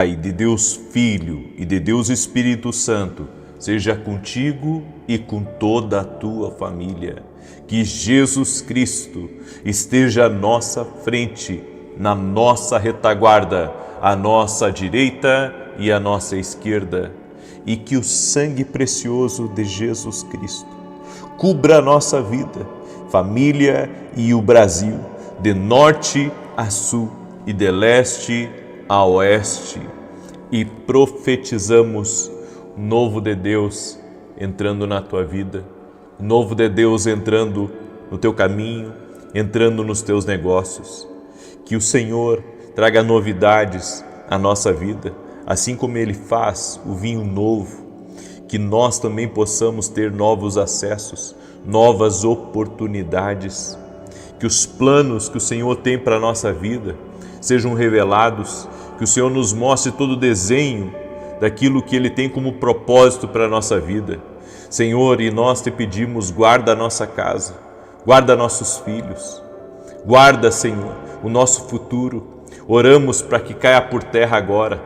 Pai, de Deus Filho e de Deus Espírito Santo, seja contigo e com toda a tua família. Que Jesus Cristo esteja à nossa frente, na nossa retaguarda, à nossa direita e à nossa esquerda. E que o sangue precioso de Jesus Cristo cubra a nossa vida, família e o Brasil, de norte a sul e de leste a oeste, e profetizamos novo de Deus entrando na tua vida, novo de Deus entrando no teu caminho, entrando nos teus negócios. Que o Senhor traga novidades à nossa vida, assim como Ele faz o vinho novo, que nós também possamos ter novos acessos, novas oportunidades, que os planos que o Senhor tem para a nossa vida sejam revelados, que o Senhor nos mostre todo o desenho daquilo que Ele tem como propósito para a nossa vida. Senhor, e nós te pedimos, guarda a nossa casa, guarda nossos filhos, guarda, Senhor, o nosso futuro. Oramos para que caia por terra agora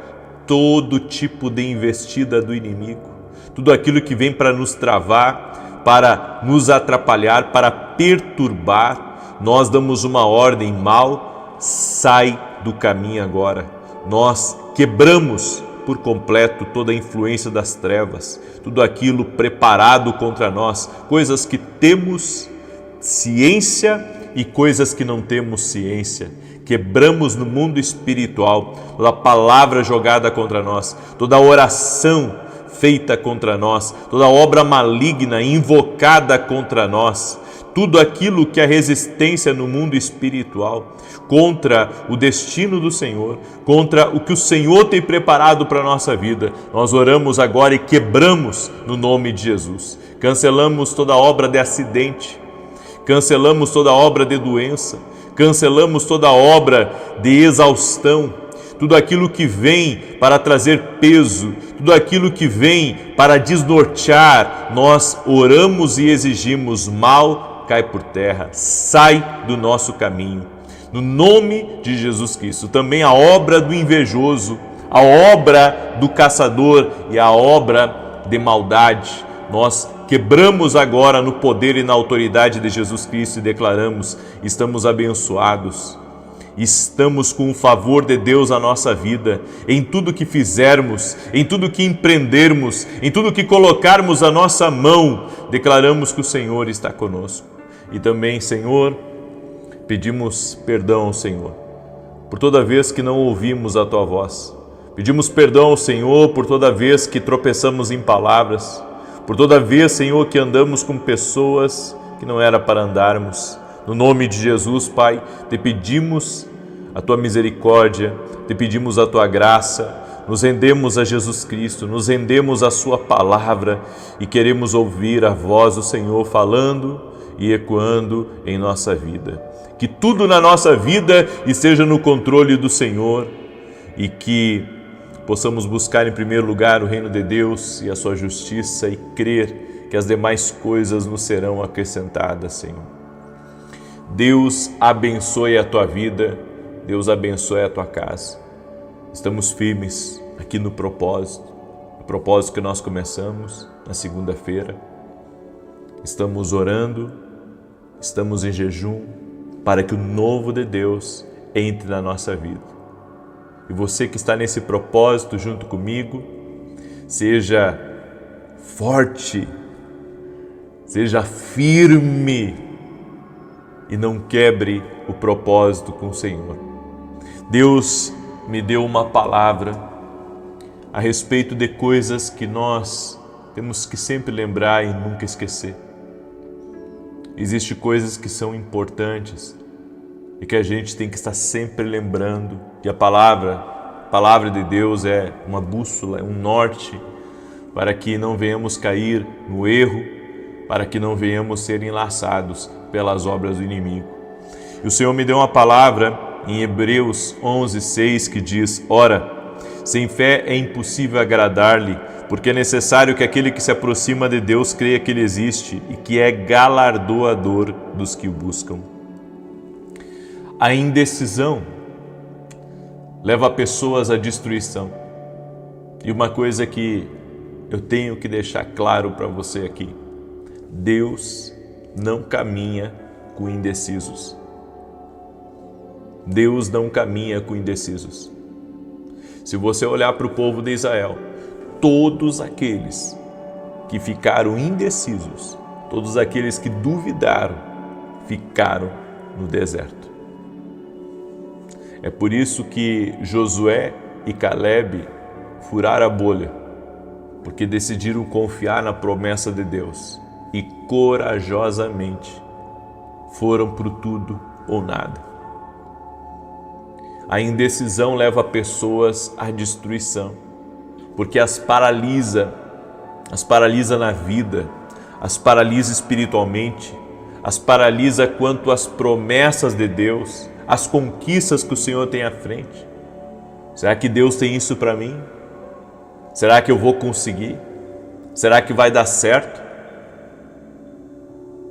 todo tipo de investida do inimigo, tudo aquilo que vem para nos travar, para nos atrapalhar, para perturbar. Nós damos uma ordem: mal, sai do caminho agora. Nós quebramos por completo toda a influência das trevas, tudo aquilo preparado contra nós, coisas que temos ciência e coisas que não temos ciência. Quebramos no mundo espiritual toda a palavra jogada contra nós, toda a oração feita contra nós, toda a obra maligna invocada contra nós, tudo aquilo que é resistência no mundo espiritual contra o destino do Senhor, contra o que o Senhor tem preparado para a nossa vida. Nós oramos agora e quebramos no nome de Jesus. Cancelamos toda obra de acidente, cancelamos toda obra de doença, cancelamos toda obra de exaustão, tudo aquilo que vem para trazer peso, tudo aquilo que vem para desnortear. Nós oramos e exigimos: mal, cai por terra, sai do nosso caminho, no nome de Jesus Cristo. Também a obra do invejoso, a obra do caçador e a obra de maldade, nós quebramos agora no poder e na autoridade de Jesus Cristo e declaramos: estamos abençoados, estamos com o favor de Deus na nossa vida, em tudo que fizermos, em tudo que empreendermos, em tudo que colocarmos a nossa mão, declaramos que o Senhor está conosco. E também, Senhor, pedimos perdão ao Senhor por toda vez que não ouvimos a Tua voz. Pedimos perdão ao Senhor por toda vez que tropeçamos em palavras, por toda vez, Senhor, que andamos com pessoas que não era para andarmos. No nome de Jesus, Pai, te pedimos a Tua misericórdia, te pedimos a Tua graça, nos rendemos a Jesus Cristo, nos rendemos à Sua palavra e queremos ouvir a voz do Senhor falando e ecoando em nossa vida. Que tudo na nossa vida esteja no controle do Senhor e que possamos buscar em primeiro lugar o reino de Deus e a sua justiça e crer que as demais coisas nos serão acrescentadas, Senhor. Deus abençoe a tua vida, Deus abençoe a tua casa. Estamos firmes aqui no propósito, o propósito que nós começamos na segunda-feira. Estamos orando, estamos em jejum para que o novo de Deus entre na nossa vida. E você que está nesse propósito junto comigo, seja forte, seja firme e não quebre o propósito com o Senhor. Deus me deu uma palavra a respeito de coisas que nós temos que sempre lembrar e nunca esquecer. Existem coisas que são importantes e que a gente tem que estar sempre lembrando. E a palavra de Deus é uma bússola, é um norte para que não venhamos cair no erro, para que não venhamos ser enlaçados pelas obras do inimigo. E o Senhor me deu uma palavra em Hebreus 11:6 que diz: ora, sem fé é impossível agradar-lhe, porque é necessário que aquele que se aproxima de Deus creia que Ele existe e que é galardoador dos que o buscam. A indecisão leva pessoas à destruição. E uma coisa que eu tenho que deixar claro para você aqui: Deus não caminha com indecisos. Deus não caminha com indecisos. Se você olhar para o povo de Israel, todos aqueles que ficaram indecisos, todos aqueles que duvidaram, ficaram no deserto. É por isso que Josué e Caleb furaram a bolha, porque decidiram confiar na promessa de Deus e corajosamente foram para o tudo ou nada. A indecisão leva pessoas à destruição, porque as paralisa na vida, as paralisa espiritualmente, as paralisa quanto às promessas de Deus, as conquistas que o Senhor tem à frente. Será que Deus tem isso para mim? Será que eu vou conseguir? Será que vai dar certo?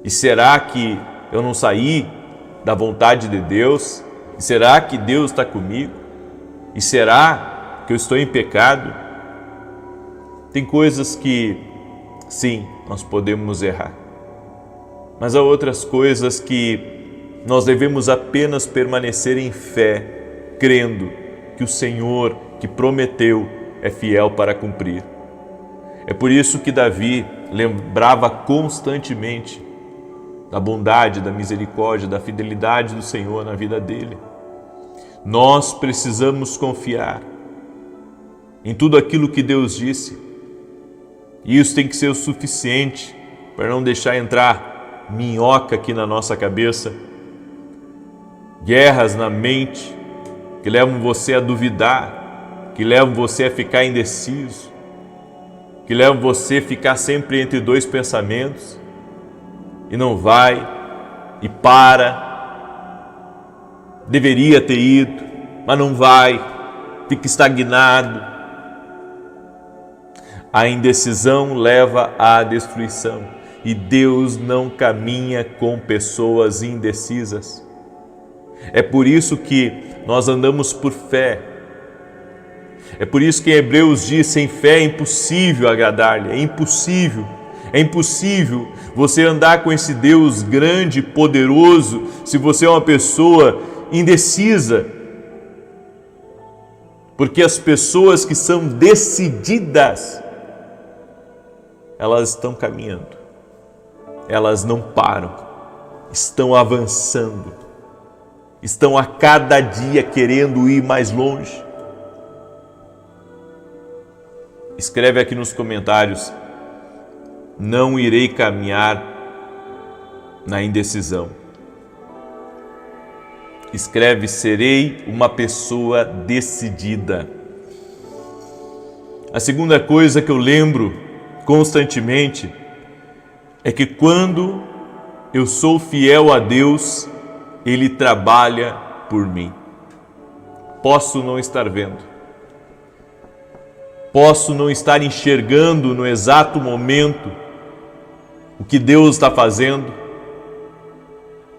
E será que eu não saí da vontade de Deus? E será que Deus está comigo? E será que eu estou em pecado? Tem coisas que, sim, nós podemos errar. Mas há outras coisas que nós devemos apenas permanecer em fé, crendo que o Senhor que prometeu é fiel para cumprir. É por isso que Davi lembrava constantemente da bondade, da misericórdia, da fidelidade do Senhor na vida dele. Nós precisamos confiar em tudo aquilo que Deus disse. E isso tem que ser o suficiente para não deixar entrar minhoca aqui na nossa cabeça, guerras na mente que levam você a duvidar, que levam você a ficar indeciso, que levam você a ficar sempre entre dois pensamentos e não vai, e para, deveria ter ido, mas não vai, fica estagnado. A indecisão leva à destruição e Deus não caminha com pessoas indecisas. É por isso que nós andamos por fé. É por isso que em Hebreus diz: sem fé é impossível agradar-lhe, é impossível. É impossível você andar com esse Deus grande e poderoso se você é uma pessoa indecisa. Porque as pessoas que são decididas, elas estão caminhando, elas não param, estão avançando, estão a cada dia querendo ir mais longe. Escreve aqui nos comentários: não irei caminhar na indecisão. Escreve: serei uma pessoa decidida. A segunda coisa que eu lembro constantemente é que quando eu sou fiel a Deus, Ele trabalha por mim. Posso não estar vendo, posso não estar enxergando no exato momento o que Deus está fazendo,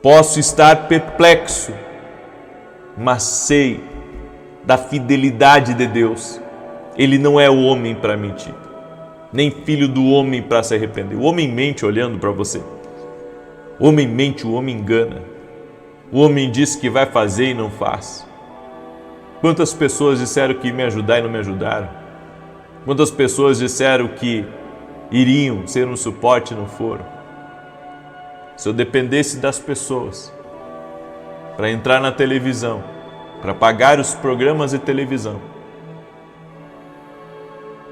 posso estar perplexo, mas sei da fidelidade de Deus. Ele não é o homem para mentir, nem filho do homem para se arrepender. O homem mente olhando para você. O homem mente, o homem engana. O homem diz que vai fazer e não faz. Quantas pessoas disseram que iam me ajudar e não me ajudaram? Quantas pessoas disseram que iriam ser um suporte e não foram? Se eu dependesse das pessoas para entrar na televisão, para pagar os programas de televisão,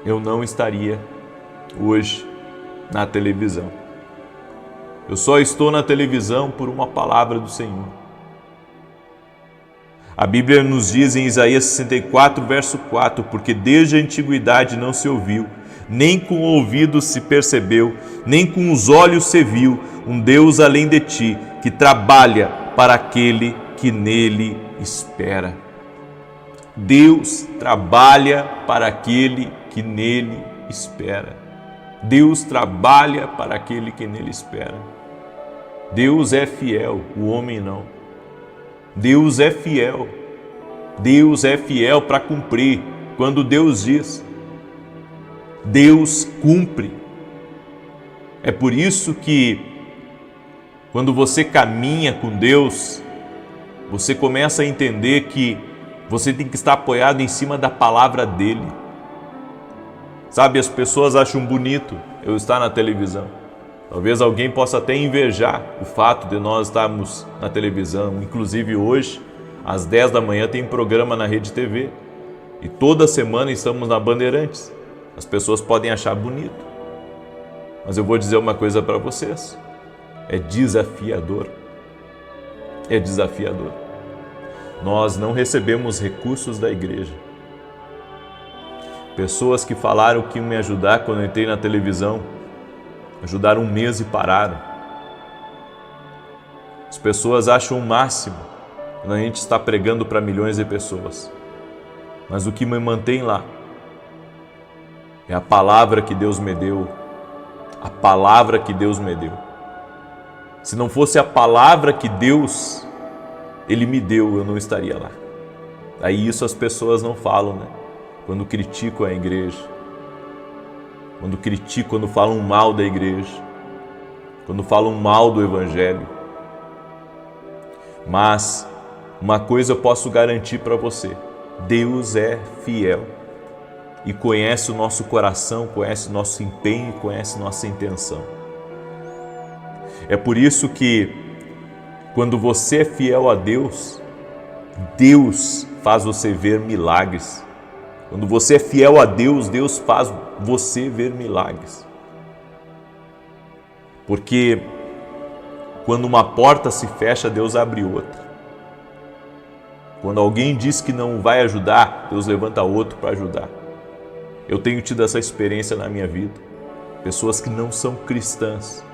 eu não estaria hoje na televisão. Eu só estou na televisão por uma palavra do Senhor. A Bíblia nos diz em Isaías 64, verso 4: porque desde a antiguidade não se ouviu, nem com o ouvido se percebeu, nem com os olhos se viu um Deus além de ti, que trabalha para aquele que nele espera. Deus trabalha para aquele que nele espera. Deus trabalha para aquele que nele espera. Deus é fiel, o homem não. Deus é fiel. Deus é fiel para cumprir quando Deus diz. Deus cumpre. É por isso que, quando você caminha com Deus, você começa a entender que você tem que estar apoiado em cima da palavra dele. Sabe, as pessoas acham bonito eu estar na televisão. Talvez alguém possa até invejar o fato de nós estarmos na televisão. Inclusive hoje, às 10 da manhã, tem programa na Rede TV. E toda semana estamos na Bandeirantes. As pessoas podem achar bonito. Mas eu vou dizer uma coisa para vocês. É desafiador. É desafiador. Nós não recebemos recursos da igreja. Pessoas que falaram que iam me ajudar quando eu entrei na televisão, ajudaram um mês e pararam. As pessoas acham o máximo quando a gente está pregando para milhões de pessoas. Mas o que me mantém lá é a palavra que Deus me deu. A palavra que Deus me deu. Se não fosse a palavra que Deus, Ele me deu, eu não estaria lá. Aí isso as pessoas não falam, né? Quando criticam a igreja, quando falam mal da igreja, quando falam mal do Evangelho. Mas uma coisa eu posso garantir para você: Deus é fiel e conhece o nosso coração, conhece o nosso empenho, conhece nossa intenção. É por isso que, quando você é fiel a Deus, Deus faz você ver milagres. Quando você é fiel a Deus, Deus faz você ver milagres. Porque quando uma porta se fecha, Deus abre outra. Quando alguém diz que não vai ajudar, Deus levanta outro para ajudar. Eu tenho tido essa experiência na minha vida. Pessoas que não são cristãs,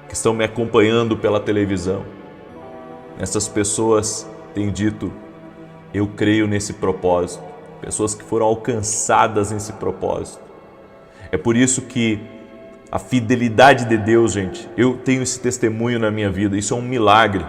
que estão me acompanhando pela televisão. Essas pessoas têm dito: eu creio nesse propósito. Pessoas que foram alcançadas nesse propósito. É por isso que a fidelidade de Deus, gente, eu tenho esse testemunho na minha vida, isso é um milagre.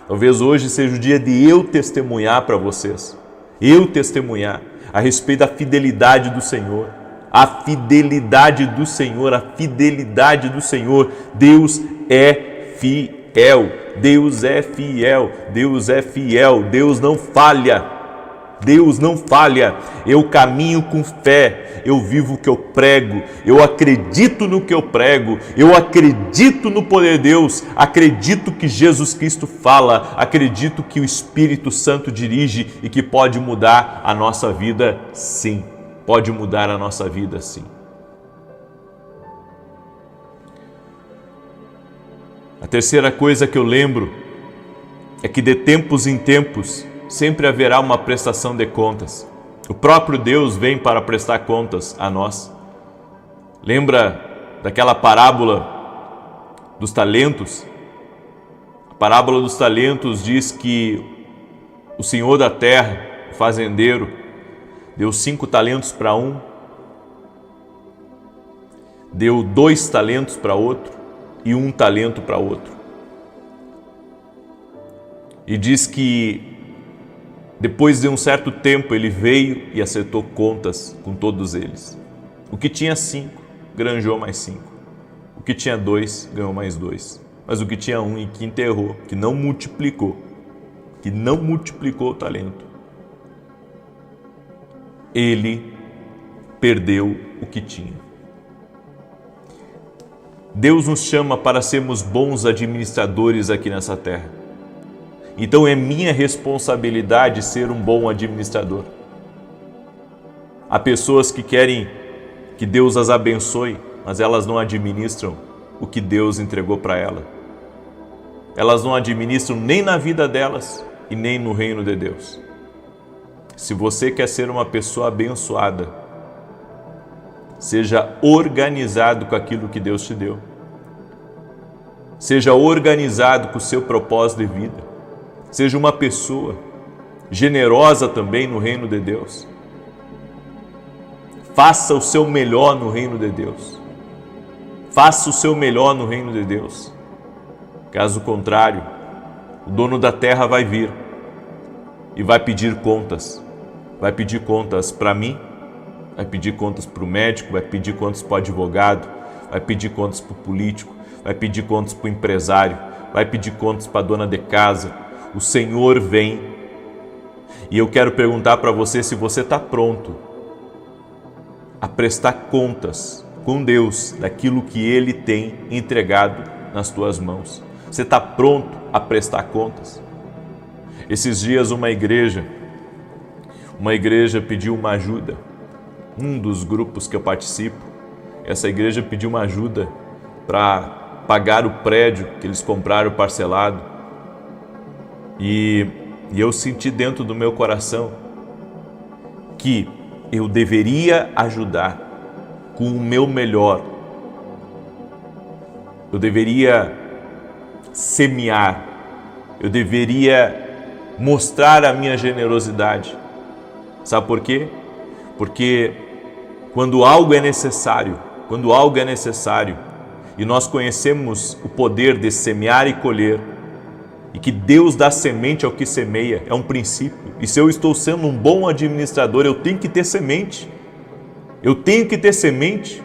Talvez hoje seja o dia de eu testemunhar para vocês, eu testemunhar a respeito da fidelidade do Senhor. A fidelidade do Senhor, a fidelidade do Senhor. Deus é fiel, Deus é fiel, Deus é fiel, Deus não falha. Deus não falha. Eu caminho com fé, eu vivo o que eu prego, eu acredito no que eu prego, eu acredito no poder de Deus, acredito que Jesus Cristo fala, acredito que o Espírito Santo dirige e que pode mudar a nossa vida, sim. Pode mudar a nossa vida, sim. A terceira coisa que eu lembro é que de tempos em tempos sempre haverá uma prestação de contas. O próprio Deus vem para prestar contas a nós. Lembra daquela parábola dos talentos? A parábola dos talentos diz que o Senhor da terra, o fazendeiro, deu 5 talentos para um, deu 2 talentos para outro e 1 talento para outro. E diz que depois de um certo tempo ele veio e acertou contas com todos eles. O que tinha 5, granjeou mais 5. O que tinha 2, ganhou mais 2. Mas o que tinha 1 e que enterrou, que não multiplicou o talento, ele perdeu o que tinha. Deus nos chama para sermos bons administradores aqui nessa terra. Então é minha responsabilidade ser um bom administrador. Há pessoas que querem que Deus as abençoe, mas elas não administram o que Deus entregou para ela. Elas não administram nem na vida delas e nem no reino de Deus. Se você quer ser uma pessoa abençoada, seja organizado com aquilo que Deus te deu. Seja organizado com o seu propósito de vida. Seja uma pessoa generosa também no reino de Deus. Faça o seu melhor no reino de Deus. Faça o seu melhor no reino de Deus. Caso contrário, o dono da terra vai vir e vai pedir contas. Vai pedir contas para mim, Vai pedir contas para o médico, vai pedir contas para o advogado, vai pedir contas para o político, vai pedir contas para o empresário, vai pedir contas para a dona de casa. O Senhor vem. E eu quero perguntar para você se você está pronto a prestar contas com Deus daquilo que Ele tem entregado nas tuas mãos. Você está pronto a prestar contas? Esses dias uma igreja pediu uma ajuda. Um dos grupos que eu participo, essa igreja pediu uma ajuda para pagar o prédio que eles compraram parcelado. E eu senti dentro do meu coração que eu deveria ajudar com o meu melhor. Eu deveria semear, eu deveria mostrar a minha generosidade. Sabe por quê? Porque quando algo é necessário, e nós conhecemos o poder de semear e colher, e que Deus dá semente ao que semeia, é um princípio. E se eu estou sendo um bom administrador, eu tenho que ter semente. Eu tenho que ter semente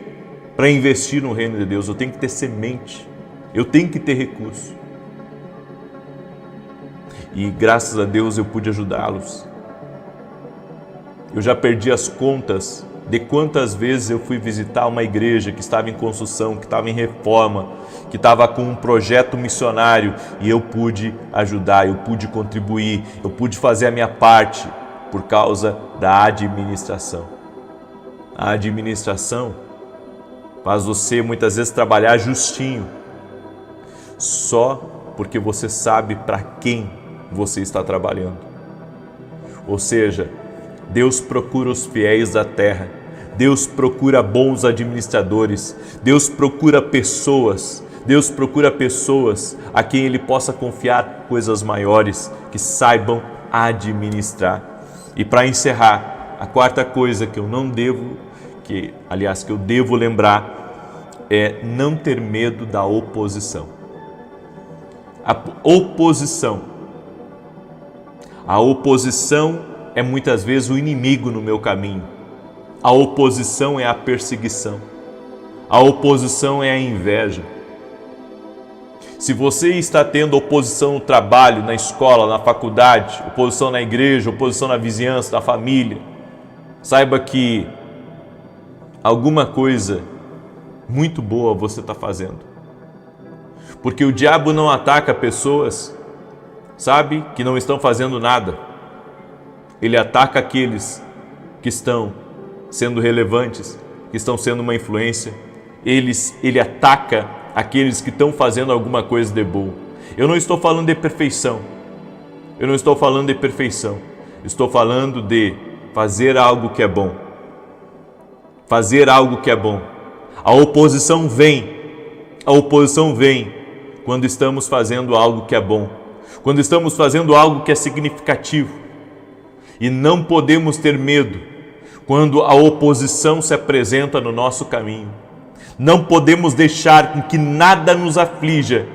para investir no reino de Deus. Eu tenho que ter semente. Eu tenho que ter recurso. E graças a Deus eu pude ajudá-los. Eu já perdi as contas de quantas vezes eu fui visitar uma igreja que estava em construção, que estava em reforma, que estava com um projeto missionário, e eu pude ajudar, eu pude contribuir, eu pude fazer a minha parte por causa da administração. A administração faz você muitas vezes trabalhar justinho, só porque você sabe para quem você está trabalhando. Ou seja, Deus procura os fiéis da terra, Deus procura bons administradores, Deus procura pessoas a quem Ele possa confiar coisas maiores, que saibam administrar. E para encerrar, a quarta coisa que eu devo lembrar é não ter medo da oposição. A oposição é muitas vezes o inimigo no meu caminho. A oposição é a perseguição. A oposição é a inveja. Se você está tendo oposição no trabalho, na escola, na faculdade, oposição na igreja, oposição na vizinhança, na família, saiba que alguma coisa muito boa você está fazendo. Porque o diabo não ataca pessoas, que não estão fazendo nada. Ele ataca aqueles que estão sendo relevantes, que estão sendo uma influência. Ele ataca aqueles que estão fazendo alguma coisa de bom. Eu não estou falando de perfeição. Estou falando de fazer algo que é bom. A oposição vem quando estamos fazendo algo que é bom, quando estamos fazendo algo que é significativo. E não podemos ter medo quando a oposição se apresenta no nosso caminho. Não podemos deixar com que nada nos aflija,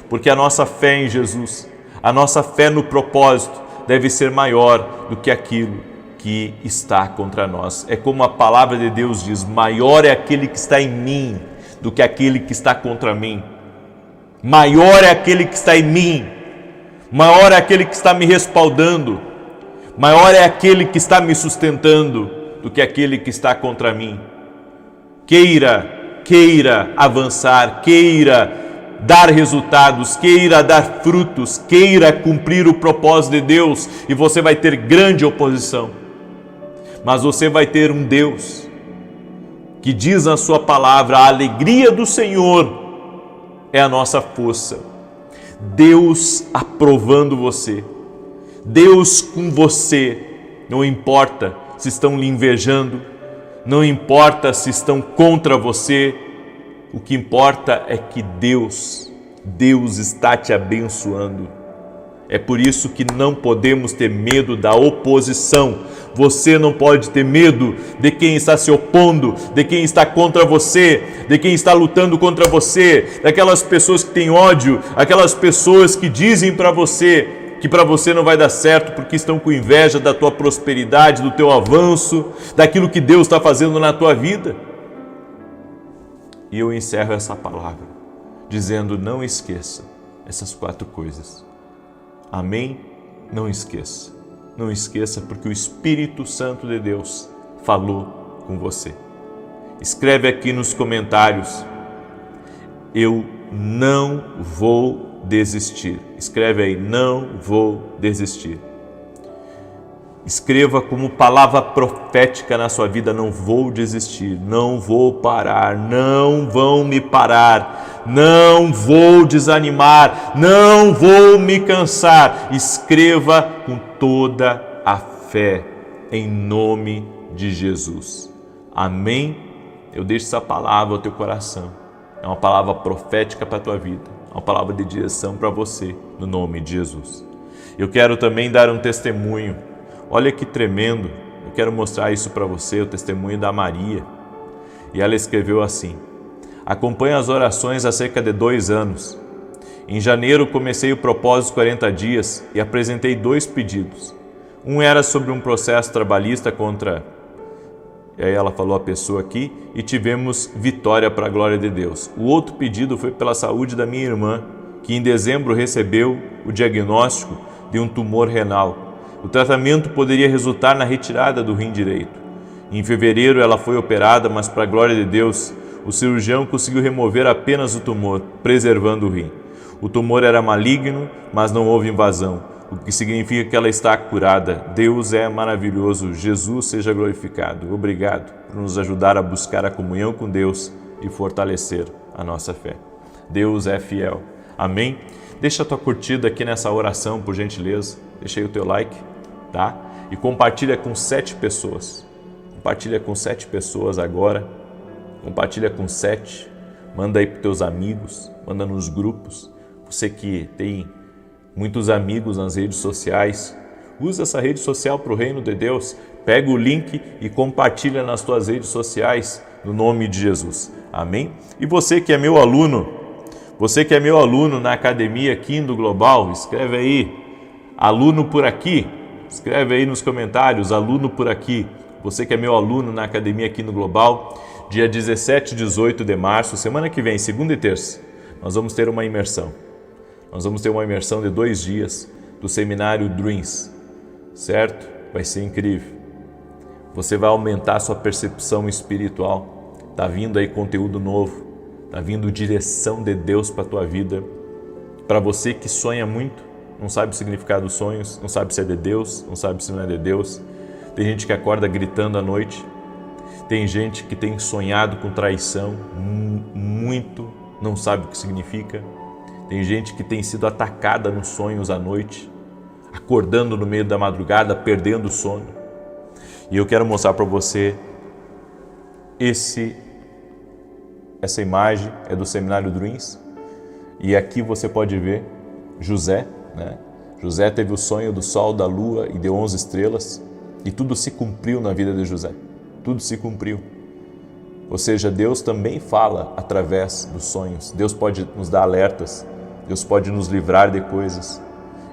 porque a nossa fé em Jesus, a nossa fé no propósito deve ser maior do que aquilo que está contra nós. É como a palavra de Deus diz: maior é aquele que está em mim do que aquele que está contra mim. Maior é aquele que está em mim, maior é aquele que está me respaldando, maior é aquele que está me sustentando do que aquele que está contra mim. Queira avançar, queira dar resultados, queira dar frutos, queira cumprir o propósito de Deus, e você vai ter grande oposição. Mas você vai ter um Deus que diz na sua palavra: a alegria do Senhor é a nossa força. Deus aprovando você, Deus com você. Não importa se estão lhe invejando, não importa se estão contra você, o que importa é que Deus está te abençoando. É por isso que não podemos ter medo da oposição. Você não pode ter medo de quem está se opondo, de quem está contra você, de quem está lutando contra você, daquelas pessoas que têm ódio, aquelas pessoas que dizem para você: que para você não vai dar certo porque estão com inveja da tua prosperidade, do teu avanço, daquilo que Deus está fazendo na tua vida. E eu encerro essa palavra dizendo: não esqueça essas 4 coisas. Amém? Não esqueça. Não esqueça, porque o Espírito Santo de Deus falou com você. Escreve aqui nos comentários: eu não vou desistir. Escreve aí: não vou desistir. Escreva como palavra profética na sua vida: não vou desistir, não vou parar, não vão me parar, não vou desanimar, não vou me cansar. Escreva com toda a fé, em nome de Jesus. Amém? Eu deixo essa palavra ao teu coração. É uma palavra profética para a tua vida, uma palavra de direção para você, no nome de Jesus. Eu quero também dar um testemunho. Olha que tremendo, eu quero mostrar isso para você, o testemunho da Maria. E ela escreveu assim: acompanho as orações há cerca de 2 anos. Em janeiro comecei o propósito 40 dias e apresentei 2 pedidos. Um era sobre um processo trabalhista contra, e aí ela falou a pessoa aqui, e tivemos vitória para a glória de Deus. O outro pedido foi pela saúde da minha irmã, que em dezembro recebeu o diagnóstico de um tumor renal. O tratamento poderia resultar na retirada do rim direito. Em fevereiro ela foi operada, mas para a glória de Deus, o cirurgião conseguiu remover apenas o tumor, preservando o rim. O tumor era maligno, mas não houve invasão, o que significa que ela está curada. Deus é maravilhoso, Jesus seja glorificado. Obrigado por nos ajudar a buscar a comunhão com Deus e fortalecer a nossa fé. Deus é fiel. Amém? Deixa a tua curtida aqui nessa oração, por gentileza. Deixa aí o teu like, tá? E compartilha com 7 pessoas. Compartilha com 7 pessoas agora. Compartilha com 7. Manda aí para teus amigos. Manda nos grupos. Você que tem muitos amigos nas redes sociais, usa essa rede social para o reino de Deus. Pega o link e compartilha nas tuas redes sociais, no nome de Jesus. Amém? E você que é meu aluno, na Academia Kindle Global, escreve aí, aluno por aqui, escreve aí nos comentários, aluno por aqui. Você que é meu aluno na Academia Kindle Global, dia 17 e 18 de março, semana que vem, segunda e terça, nós vamos ter uma imersão. Nós vamos ter uma imersão de 2 dias do seminário Dreams, certo? Vai ser incrível. Você vai aumentar a sua percepção espiritual. Tá vindo aí conteúdo novo. Está vindo direção de Deus para a tua vida. Para você que sonha muito, não sabe o significado dos sonhos, não sabe se é de Deus, não sabe se não é de Deus. Tem gente que acorda gritando à noite. Tem gente que tem sonhado com traição, muito, não sabe o que significa. Tem gente que tem sido atacada nos sonhos à noite, acordando no meio da madrugada, perdendo o sono. E eu quero mostrar para você essa imagem é do Seminário Dreams, e aqui você pode ver José, né? José teve o sonho do sol, da lua e de 11 estrelas, e tudo se cumpriu na vida de José, tudo se cumpriu. Ou seja, Deus também fala através dos sonhos. Deus pode nos dar alertas, Deus pode nos livrar de coisas.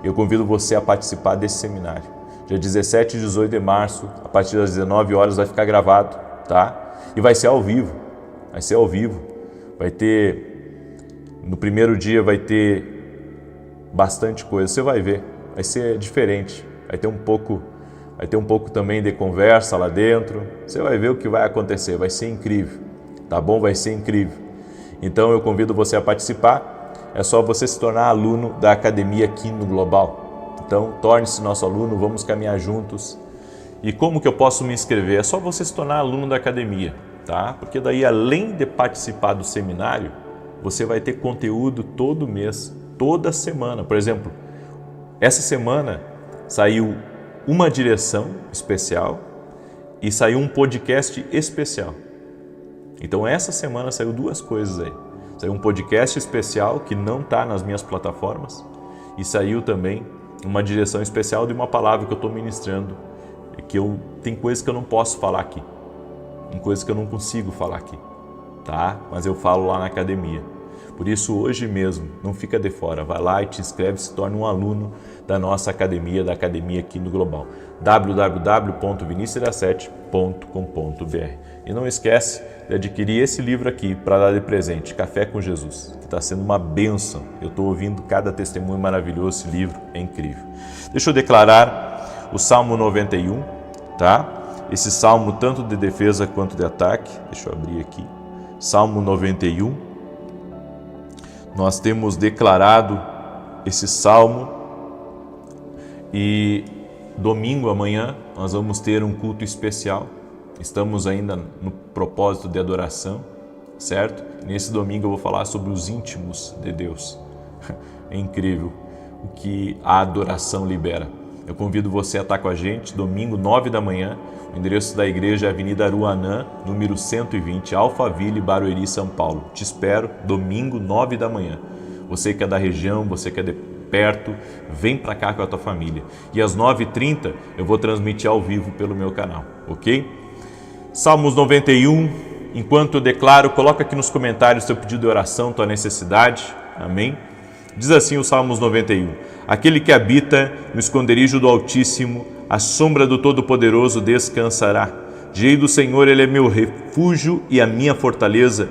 Eu convido você a participar desse seminário. Dia 17 e 18 de março, a partir das 19 horas vai ficar gravado, tá? E vai ser ao vivo. Vai ser ao vivo, vai ter, no primeiro dia vai ter bastante coisa, você vai ver, vai ser diferente, vai ter um pouco também de conversa lá dentro, você vai ver o que vai acontecer, vai ser incrível, tá bom? Vai ser incrível. Então eu convido você a participar, é só você se tornar aluno da Academia Kindle Global. Então torne-se nosso aluno, vamos caminhar juntos. E como que eu posso me inscrever? É só você se tornar aluno da academia. Tá? Porque daí, além de participar do seminário, você vai ter conteúdo todo mês, toda semana. Por exemplo, essa semana saiu uma direção especial e saiu um podcast especial. Então essa semana saiu 2 coisas aí. Saiu um podcast especial que não está nas minhas plataformas e saiu também uma direção especial de uma palavra que eu estou ministrando, que tem coisas que eu não posso falar aqui. Tem coisas que eu não consigo falar aqui, tá? Mas eu falo lá na academia. Por isso, hoje mesmo, não fica de fora, vai lá e te inscreve, se torna um aluno da nossa academia, da academia aqui no Global, www.vinicius7.com.br. E não esquece de adquirir esse livro aqui para dar de presente, Café com Jesus, que está sendo uma bênção. Eu estou ouvindo cada testemunho maravilhoso, esse livro é incrível. Deixa eu declarar o Salmo 91, tá? Esse salmo tanto de defesa quanto de ataque. Deixa eu abrir aqui. Salmo 91. Nós temos declarado esse salmo e domingo amanhã nós vamos ter um culto especial. Estamos ainda no propósito de adoração, certo? Nesse domingo eu vou falar sobre os íntimos de Deus. É incrível o que a adoração libera. Eu convido você a estar com a gente domingo, 9 da manhã. O endereço da igreja é Avenida Aruanã, número 120, Alphaville, Barueri, São Paulo. Te espero domingo, 9 da manhã. Você que é da região, você que é de perto, vem para cá com a tua família. E às 9h30 eu vou transmitir ao vivo pelo meu canal, ok? Salmos 91, enquanto eu declaro, coloca aqui nos comentários teu pedido de oração, tua necessidade, amém? Diz assim o Salmos 91, aquele que habita no esconderijo do Altíssimo, a sombra do Todo-Poderoso descansará. Direi do Senhor, Ele é meu refúgio e a minha fortaleza,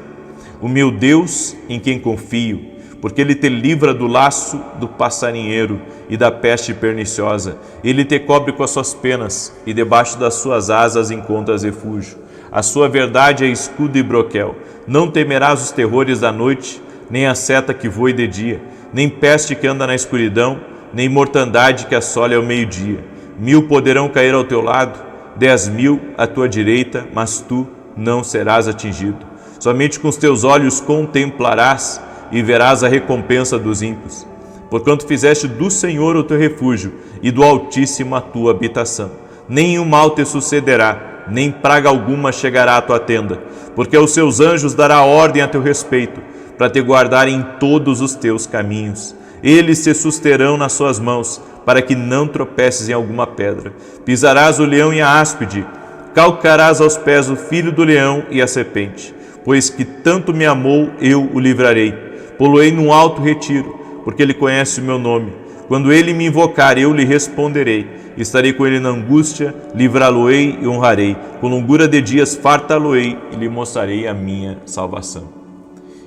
o meu Deus em quem confio, porque Ele te livra do laço do passarinheiro e da peste perniciosa. Ele te cobre com as suas penas e debaixo das suas asas encontras refúgio. A sua verdade é escudo e broquel. Não temerás os terrores da noite, nem a seta que voe de dia, nem peste que anda na escuridão, nem mortandade que assole ao meio-dia. 1000 poderão cair ao teu lado, 10.000 à tua direita, mas tu não serás atingido. Somente com os teus olhos contemplarás e verás a recompensa dos ímpios. Porquanto fizeste do Senhor o teu refúgio e do Altíssimo a tua habitação. Nenhum mal te sucederá, nem praga alguma chegará à tua tenda, porque aos seus anjos dará ordem a teu respeito, para te guardar em todos os teus caminhos. Eles te susterão nas suas mãos, para que não tropeces em alguma pedra. Pisarás o leão e a áspide, calcarás aos pés o filho do leão e a serpente. Pois que tanto me amou, eu o livrarei. Poloei num alto retiro, porque ele conhece o meu nome. Quando ele me invocar, eu lhe responderei. Estarei com ele na angústia, livrá-lo-ei e honrarei. Com longura de dias fartá-lo-ei e lhe mostrarei a minha salvação.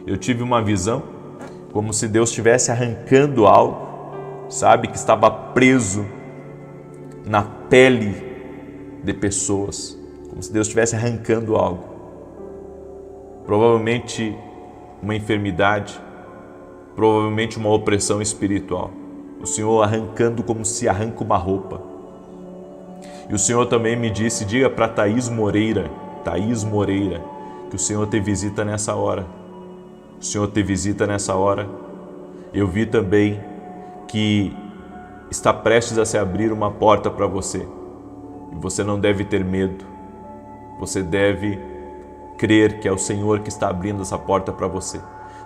Eu tive uma visão, como se Deus estivesse arrancando algo, sabe, que estava preso na pele de pessoas, como se Deus estivesse arrancando algo. Provavelmente uma enfermidade, provavelmente uma opressão espiritual. O Senhor arrancando como se arranca uma roupa. E o Senhor também me disse, diga para Thaís Moreira, que o Senhor te visita nessa hora. O Senhor te visita nessa hora. Eu vi também que está prestes a se abrir uma porta para você. E você não deve ter medo. Você deve crer que é o Senhor que está abrindo essa porta para você.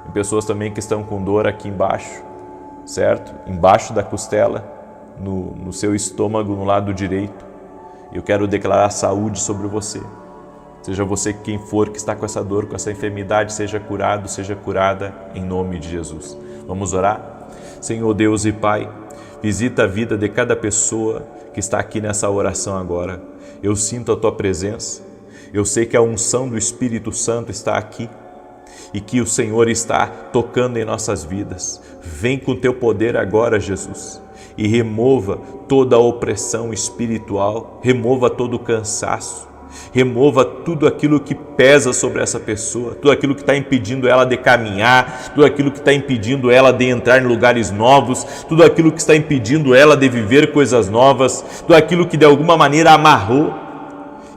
Tem pessoas também que estão com dor aqui embaixo, certo? Embaixo da costela, no seu estômago, no lado direito. Eu quero declarar saúde sobre você. Seja você quem for que está com essa dor, com essa enfermidade, seja curado, seja curada em nome de Jesus. Vamos orar? Senhor Deus e Pai, visita a vida de cada pessoa que está aqui nessa oração agora. Eu sinto a Tua presença. Eu sei que a unção do Espírito Santo está aqui e que o Senhor está tocando em nossas vidas. Vem com Teu poder agora, Jesus, e remova toda a opressão espiritual, remova todo o cansaço, remova tudo aquilo que pesa sobre essa pessoa, tudo aquilo que está impedindo ela de caminhar, tudo aquilo que está impedindo ela de entrar em lugares novos, tudo aquilo que está impedindo ela de viver coisas novas, tudo aquilo que de alguma maneira amarrou,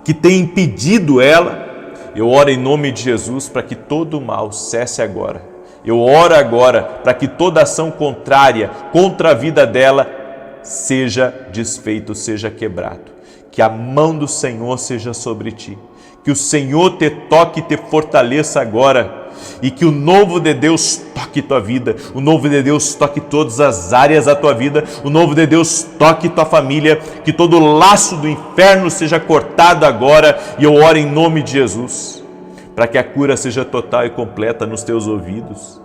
que tem impedido ela. Eu oro em nome de Jesus para que todo o mal cesse agora. Eu oro agora para que toda ação contrária contra a vida dela seja desfeito, seja quebrado. Que a mão do Senhor seja sobre ti. Que o Senhor te toque e te fortaleça agora. E que o novo de Deus toque tua vida. O novo de Deus toque todas as áreas da tua vida. O novo de Deus toque tua família. Que todo laço do inferno seja cortado agora. E eu oro em nome de Jesus, para que a cura seja total e completa nos teus ouvidos.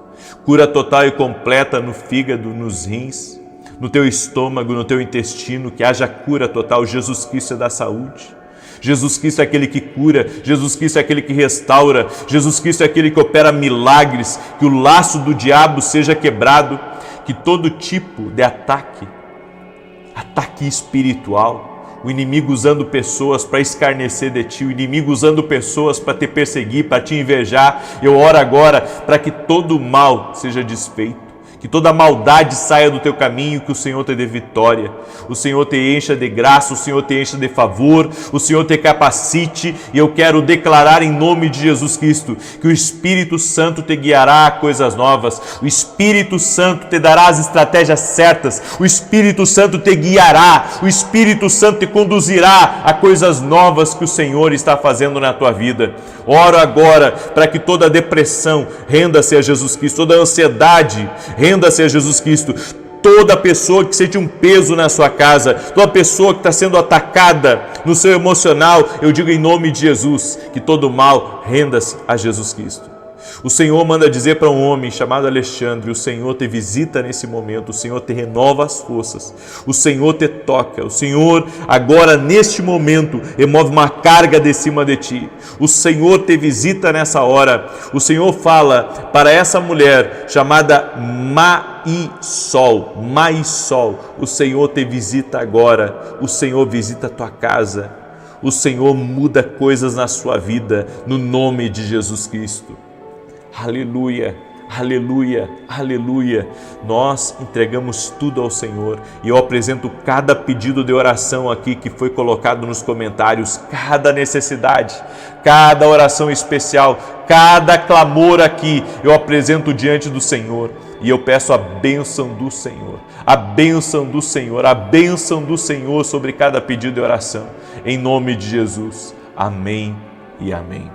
Cura total e completa no fígado, nos rins, no teu estômago, no teu intestino, que haja cura total. Jesus Cristo é da saúde. Jesus Cristo é aquele que cura, Jesus Cristo é aquele que restaura, Jesus Cristo é aquele que opera milagres, que o laço do diabo seja quebrado, que todo tipo de ataque espiritual, o inimigo usando pessoas para escarnecer de ti, o inimigo usando pessoas para te perseguir, para te invejar, eu oro agora para que todo mal seja desfeito, que toda maldade saia do teu caminho, que o Senhor te dê vitória, o Senhor te encha de graça, o Senhor te encha de favor, o Senhor te capacite, e eu quero declarar em nome de Jesus Cristo que o Espírito Santo te guiará a coisas novas, o Espírito Santo te dará as estratégias certas, o Espírito Santo te guiará, o Espírito Santo te conduzirá a coisas novas que o Senhor está fazendo na tua vida. Oro agora para que toda depressão renda-se a Jesus Cristo, toda ansiedade renda-se a Jesus Cristo, toda pessoa que sente um peso na sua casa, toda pessoa que está sendo atacada no seu emocional, eu digo em nome de Jesus, que todo mal renda-se a Jesus Cristo. O Senhor manda dizer para um homem chamado Alexandre, o Senhor te visita nesse momento, o Senhor te renova as forças, o Senhor te toca, o Senhor agora neste momento remove uma carga de cima de ti, o Senhor te visita nessa hora, o Senhor fala para essa mulher chamada Maísol, o Senhor te visita agora, o Senhor visita a tua casa, o Senhor muda coisas na sua vida, no nome de Jesus Cristo. Aleluia, aleluia, aleluia. Nós entregamos tudo ao Senhor e eu apresento cada pedido de oração aqui que foi colocado nos comentários, cada necessidade, cada oração especial, cada clamor aqui, eu apresento diante do Senhor e eu peço a bênção do Senhor, a bênção do Senhor, a bênção do Senhor sobre cada pedido de oração, em nome de Jesus. Amém e amém.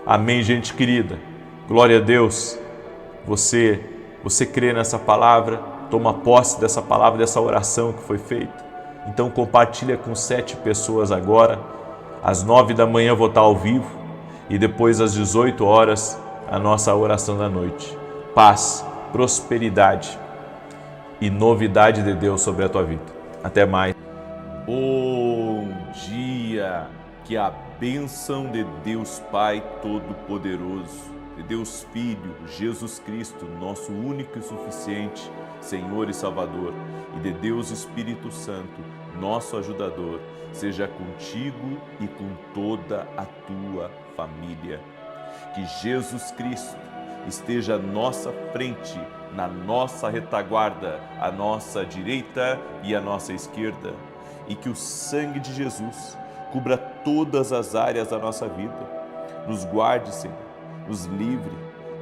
Amém, gente querida. Glória a Deus, você crê nessa palavra, toma posse dessa palavra, dessa oração que foi feita. Então compartilha com 7 pessoas agora, às 9 da manhã vou estar ao vivo e depois às 18 horas a nossa oração da noite. Paz, prosperidade e novidade de Deus sobre a tua vida. Até mais. Bom dia, que a bênção de Deus Pai Todo-Poderoso, de Deus Filho, Jesus Cristo, nosso único e suficiente Senhor e Salvador, e de Deus Espírito Santo, nosso ajudador, seja contigo e com toda a tua família. Que Jesus Cristo esteja à nossa frente, na nossa retaguarda, à nossa direita e à nossa esquerda, e que o sangue de Jesus cubra todas as áreas da nossa vida. Nos guarde, Senhor, nos livre,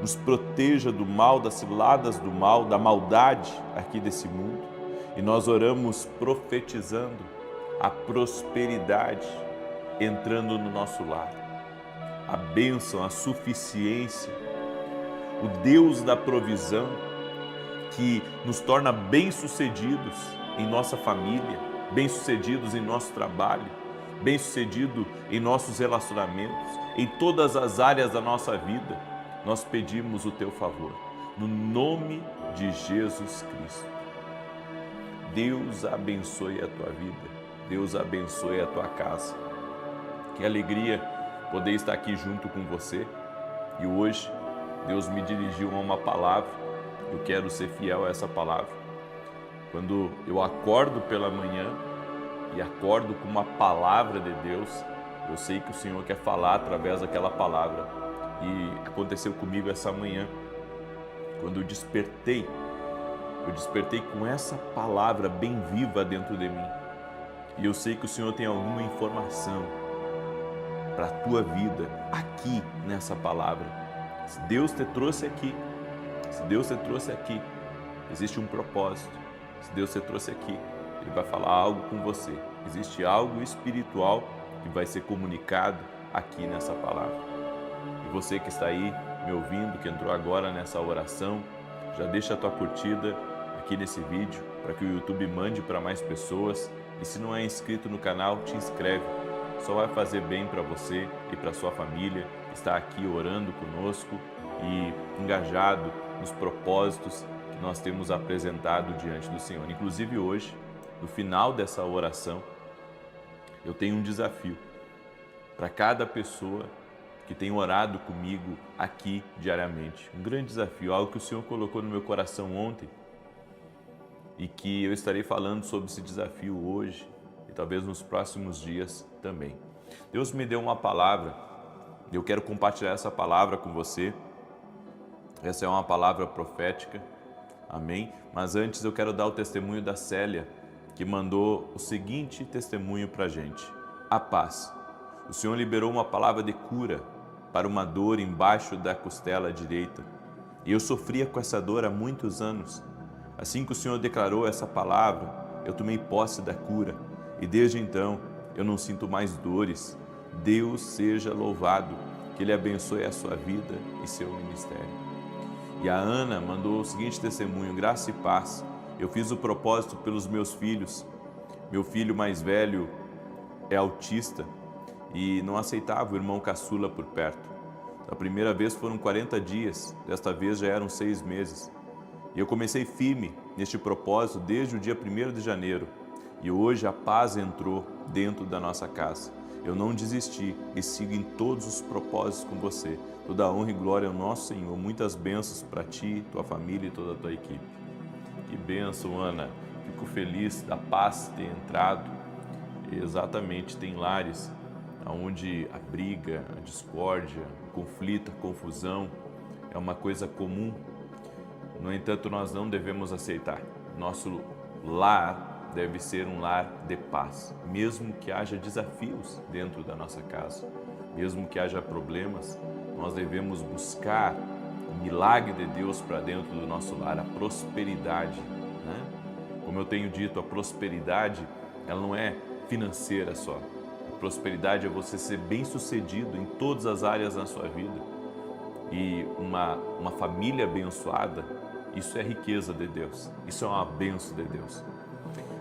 nos proteja do mal, das ciladas do mal, da maldade aqui desse mundo. E nós oramos profetizando a prosperidade entrando no nosso lar, a bênção, a suficiência, o Deus da provisão que nos torna bem-sucedidos em nossa família, bem-sucedidos em nosso trabalho, bem-sucedido em nossos relacionamentos, em todas as áreas da nossa vida. Nós pedimos o teu favor, no nome de Jesus Cristo. Deus abençoe a tua vida, Deus abençoe a tua casa. Que alegria poder estar aqui junto com você. E hoje Deus me dirigiu a uma palavra, eu quero ser fiel a essa palavra. Quando eu acordo pela manhã e acordo com uma palavra de Deus, eu sei que o Senhor quer falar através daquela palavra. E aconteceu comigo essa manhã, quando eu despertei com essa palavra bem viva dentro de mim. E eu sei que o Senhor tem alguma informação para a tua vida aqui nessa palavra. Se Deus te trouxe aqui, existe um propósito. Se Deus te trouxe aqui, Ele vai falar algo com você. Existe algo espiritual que vai ser comunicado aqui nessa palavra. E você que está aí me ouvindo, que entrou agora nessa oração, já deixa a tua curtida aqui nesse vídeo para que o YouTube mande para mais pessoas. E se não é inscrito no canal, te inscreve. Só vai fazer bem para você e para sua família. Está aqui orando conosco e engajado nos propósitos que nós temos apresentado diante do Senhor. Inclusive hoje, no final dessa oração, eu tenho um desafio para cada pessoa que tem orado comigo aqui diariamente. Um grande desafio, algo que o Senhor colocou no meu coração ontem e que eu estarei falando sobre esse desafio hoje e talvez nos próximos dias também. Deus me deu uma palavra e eu quero compartilhar essa palavra com você. Essa é uma palavra profética, amém? Mas antes eu quero dar o testemunho da Célia, que mandou o seguinte testemunho para a gente. A paz. O Senhor liberou uma palavra de cura para uma dor embaixo da costela direita. E eu sofria com essa dor há muitos anos. Assim que o Senhor declarou essa palavra, eu tomei posse da cura. E desde então, eu não sinto mais dores. Deus seja louvado, que Ele abençoe a sua vida e seu ministério. E a Ana mandou o seguinte testemunho, graça e paz. Eu fiz o propósito pelos meus filhos. Meu filho mais velho é autista e não aceitava o irmão caçula por perto. A primeira vez foram 40 dias, desta vez já eram 6 meses. E eu comecei firme neste propósito desde o dia 1º de janeiro. E hoje a paz entrou dentro da nossa casa. Eu não desisti e sigo em todos os propósitos com você. Toda a honra e glória ao nosso Senhor. Muitas bênçãos para ti, tua família e toda a tua equipe. Que bênção, Ana. Fico feliz da paz ter entrado. E exatamente, tem lares onde a briga, a discórdia, o conflito, a confusão é uma coisa comum. No entanto, nós não devemos aceitar. Nosso lar deve ser um lar de paz, mesmo que haja desafios dentro da nossa casa, mesmo que haja problemas, nós devemos buscar o milagre de Deus para dentro do nosso lar, a prosperidade, né? Como eu tenho dito, a prosperidade, ela não é financeira só. A prosperidade é você ser bem-sucedido em todas as áreas da sua vida. E uma família abençoada, isso é riqueza de Deus, isso é uma bênção de Deus.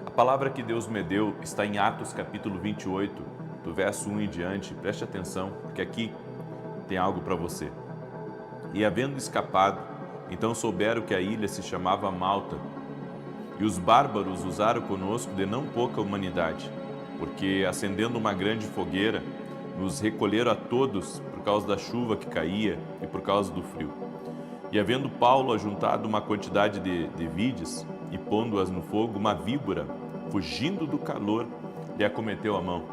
A palavra que Deus me deu está em Atos capítulo 28, do verso 1 em diante. Preste atenção, porque aqui tem algo para você. E havendo escapado, então souberam que a ilha se chamava Malta. E os bárbaros usaram conosco de não pouca humanidade, porque acendendo uma grande fogueira, nos recolheram a todos por causa da chuva que caía e por causa do frio. E havendo Paulo ajuntado uma quantidade de vides e pondo-as no fogo, uma víbora, fugindo do calor, lhe acometeu a mão.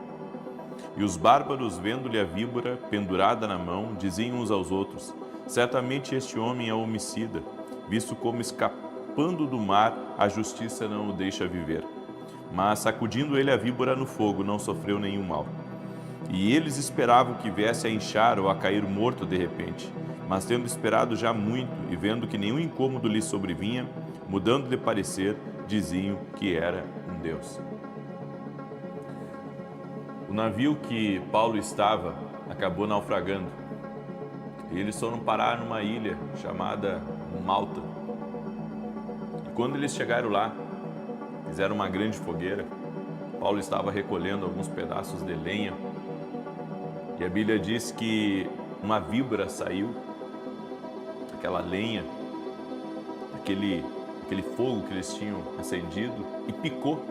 E os bárbaros, vendo-lhe a víbora pendurada na mão, diziam uns aos outros: certamente este homem é homicida, visto como escapando do mar, a justiça não o deixa viver. Mas sacudindo ele a víbora no fogo, não sofreu nenhum mal. E eles esperavam que viesse a inchar ou a cair morto de repente. Mas tendo esperado já muito e vendo que nenhum incômodo lhe sobrevinha, mudando de parecer, diziam que era um Deus. O navio que Paulo estava acabou naufragando. E eles foram parar numa ilha chamada Malta. E quando eles chegaram lá, fizeram uma grande fogueira. Paulo estava recolhendo alguns pedaços de lenha. E a Bíblia diz que uma víbora saiu, aquela lenha, aquele fogo que eles tinham acendido, e picou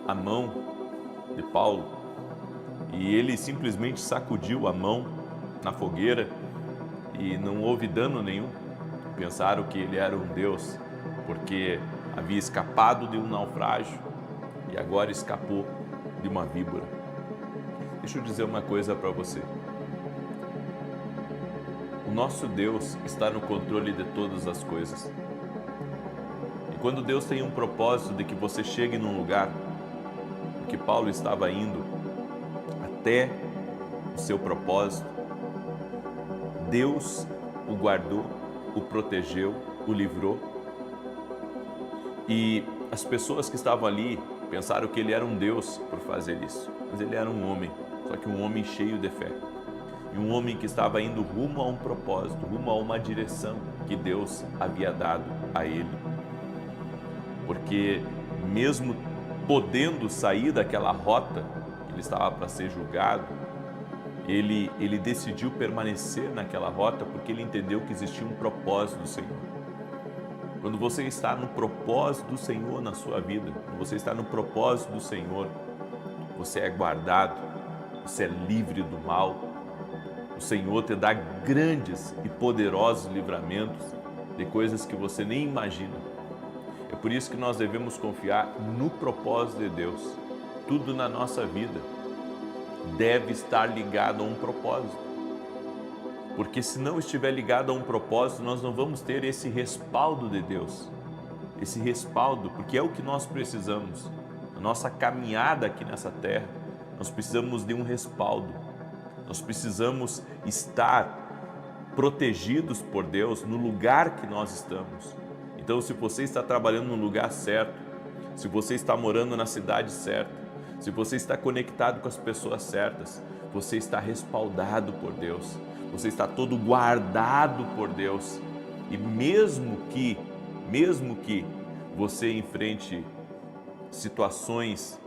a mão de Paulo. E ele simplesmente sacudiu a mão na fogueira e não houve dano nenhum. Pensaram que ele era um Deus, porque havia escapado de um naufrágio e agora escapou de uma víbora. Deixa eu dizer uma coisa para você. O nosso Deus está no controle de todas as coisas. E quando Deus tem um propósito de que você chegue num lugar, que Paulo estava indo até o seu propósito, Deus o guardou, o protegeu, o livrou. E as pessoas que estavam ali pensaram que ele era um Deus por fazer isso, mas ele era um homem, só que um homem cheio de fé. E um homem que estava indo rumo a um propósito, rumo a uma direção que Deus havia dado a ele. Porque mesmo podendo sair daquela rota, ele estava para ser julgado, ele decidiu permanecer naquela rota porque ele entendeu que existia um propósito do Senhor. Quando você está no propósito do Senhor na sua vida, quando você está no propósito do Senhor, você é guardado, você é livre do mal. O Senhor te dá grandes e poderosos livramentos de coisas que você nem imagina. É por isso que nós devemos confiar no propósito de Deus. Tudo na nossa vida deve estar ligado a um propósito. Porque se não estiver ligado a um propósito, nós não vamos ter esse respaldo de Deus. Esse respaldo, porque é o que nós precisamos. A nossa caminhada aqui nessa terra, nós precisamos de um respaldo. Nós precisamos estar protegidos por Deus no lugar que nós estamos. Então, se você está trabalhando no lugar certo, se você está morando na cidade certa, se você está conectado com as pessoas certas, você está respaldado por Deus, você está todo guardado por Deus. E mesmo que você enfrente situações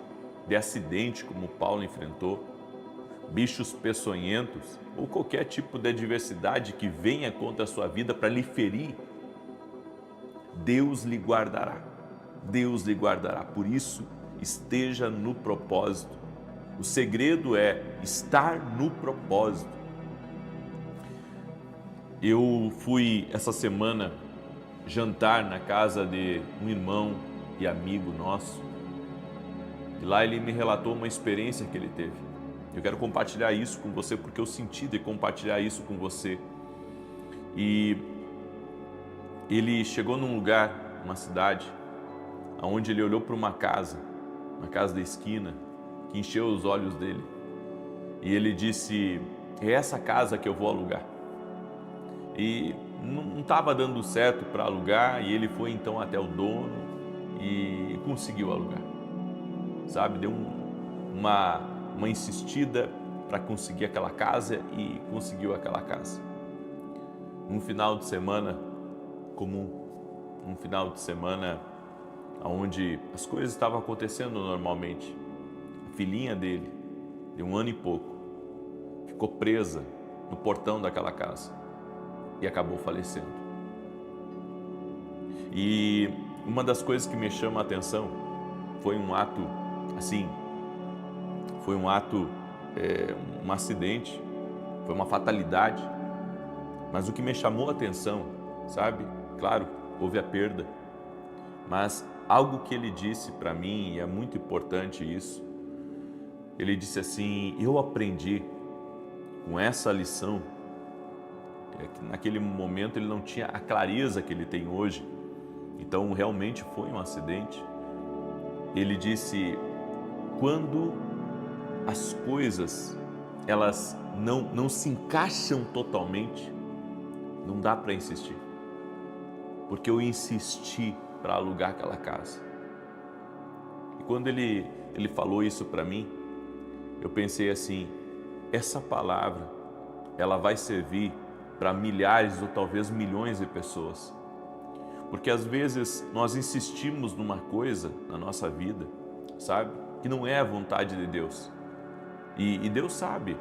de acidente como Paulo enfrentou, bichos peçonhentos ou qualquer tipo de adversidade que venha contra a sua vida para lhe ferir, Deus lhe guardará. Deus lhe guardará. Por isso, esteja no propósito. O segredo é estar no propósito. Eu fui essa semana jantar na casa de um irmão e amigo nosso. E lá ele me relatou uma experiência que ele teve. Eu quero compartilhar isso com você porque eu senti de compartilhar isso com você. E ele chegou num lugar, uma cidade, onde ele olhou para uma casa da esquina, que encheu os olhos dele. E ele disse: é essa casa que eu vou alugar. E não estava dando certo para alugar, e ele foi então até o dono e conseguiu alugar. Sabe, deu uma insistida para conseguir aquela casa e conseguiu aquela casa. Um final de semana comum, um final de semana onde as coisas estavam acontecendo normalmente. A filhinha dele, de 1 ano e pouco, ficou presa no portão daquela casa e acabou falecendo. E uma das coisas que me chama a atenção foi um ato assim, um acidente, foi uma fatalidade, mas o que me chamou a atenção, sabe? Claro, houve a perda, mas algo que ele disse para mim, e é muito importante isso, ele disse assim: eu aprendi com essa lição, que naquele momento ele não tinha a clareza que ele tem hoje, então realmente foi um acidente. Ele disse: quando as coisas elas não se encaixam totalmente, não dá para insistir, porque eu insisti para alugar aquela casa. E quando ele falou isso para mim, eu pensei assim: essa palavra ela vai servir para milhares ou talvez milhões de pessoas, porque às vezes nós insistimos numa coisa na nossa vida, sabe, que não é a vontade de Deus. E Deus sabe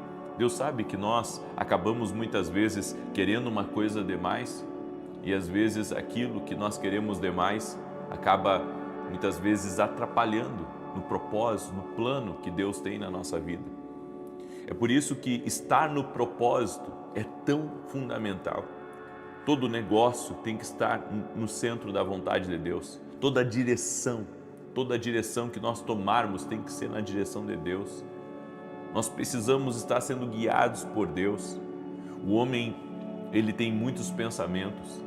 que nós acabamos muitas vezes querendo uma coisa demais, e às vezes aquilo que nós queremos demais acaba muitas vezes atrapalhando no propósito, no plano que Deus tem na nossa vida. É por isso que estar no propósito é tão fundamental. Todo negócio tem que estar no centro da vontade de Deus. Toda direção que nós tomarmos tem que ser na direção de Deus. Nós precisamos estar sendo guiados por Deus. O homem, ele tem muitos pensamentos.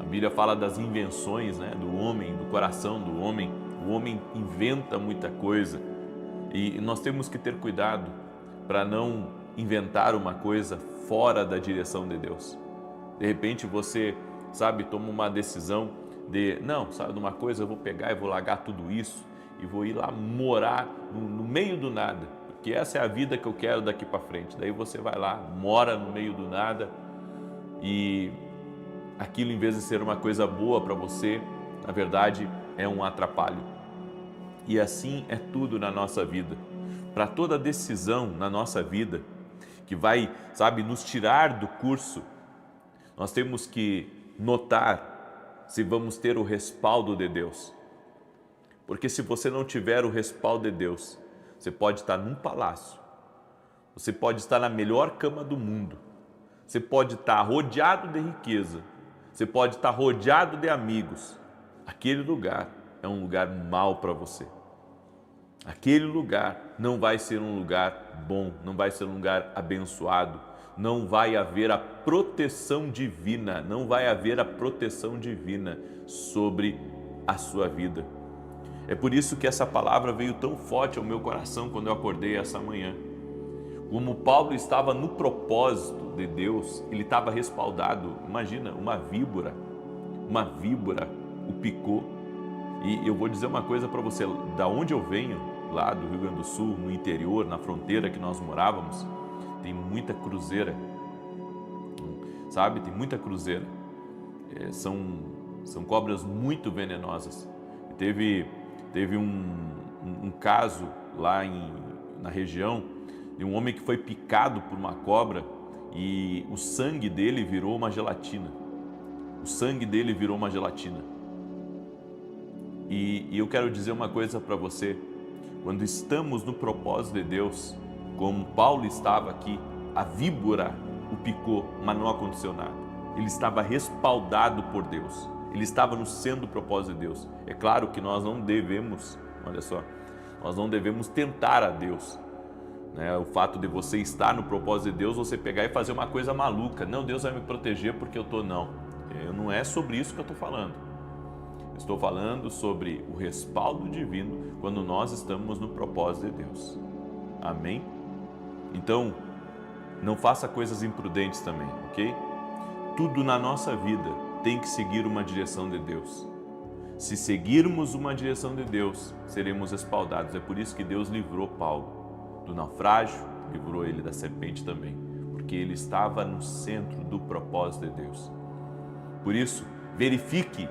A Bíblia fala das invenções, do homem, do coração do homem. O homem inventa muita coisa. E nós temos que ter cuidado para não inventar uma coisa fora da direção de Deus. De repente você, toma uma decisão de, de uma coisa, eu vou pegar e vou largar tudo isso e vou ir lá morar no meio do nada, porque essa é a vida que eu quero daqui para frente. Daí você vai lá, mora no meio do nada e aquilo, em vez de ser uma coisa boa para você, na verdade é um atrapalho. E assim é tudo na nossa vida. Para toda decisão na nossa vida que vai, sabe, nos tirar do curso. Nós temos que notar se vamos ter o respaldo de Deus. Porque se você não tiver o respaldo de Deus, você pode estar num palácio, você pode estar na melhor cama do mundo, você pode estar rodeado de riqueza, você pode estar rodeado de amigos. Aquele lugar é um lugar mau para você. Aquele lugar não vai ser um lugar bom, não vai ser um lugar abençoado, não vai haver a proteção divina, não vai haver a proteção divina sobre a sua vida. É por isso que essa palavra veio tão forte ao meu coração quando eu acordei essa manhã. Como Paulo estava no propósito de Deus, ele estava respaldado. Imagina, uma víbora o picou. E eu vou dizer uma coisa para você, da onde eu venho, lá do Rio Grande do Sul, no interior, na fronteira que nós morávamos, tem muita cruzeira, sabe? Tem muita cruzeira. São cobras muito venenosas. Teve um caso lá na região de um homem que foi picado por uma cobra e o sangue dele virou uma gelatina. O sangue dele virou uma gelatina. E eu quero dizer uma coisa para você. Quando estamos no propósito de Deus, como Paulo estava aqui, a víbora o picou, mas não aconteceu nada. Ele estava respaldado por Deus. Ele estava no centro do propósito de Deus. É claro que nós não devemos, olha só, nós não devemos tentar a Deus. O fato de você estar no propósito de Deus, você pegar e fazer uma coisa maluca. Não, Deus vai me proteger porque eu estou, não. Não é sobre isso que eu estou falando. Estou falando sobre o respaldo divino quando nós estamos no propósito de Deus. Amém? Então, não faça coisas imprudentes também, ok? Tudo na nossa vida tem que seguir uma direção de Deus. Se seguirmos uma direção de Deus, seremos respaldados. É por isso que Deus livrou Paulo do naufrágio, livrou ele da serpente também, porque ele estava no centro do propósito de Deus. Por isso, verifique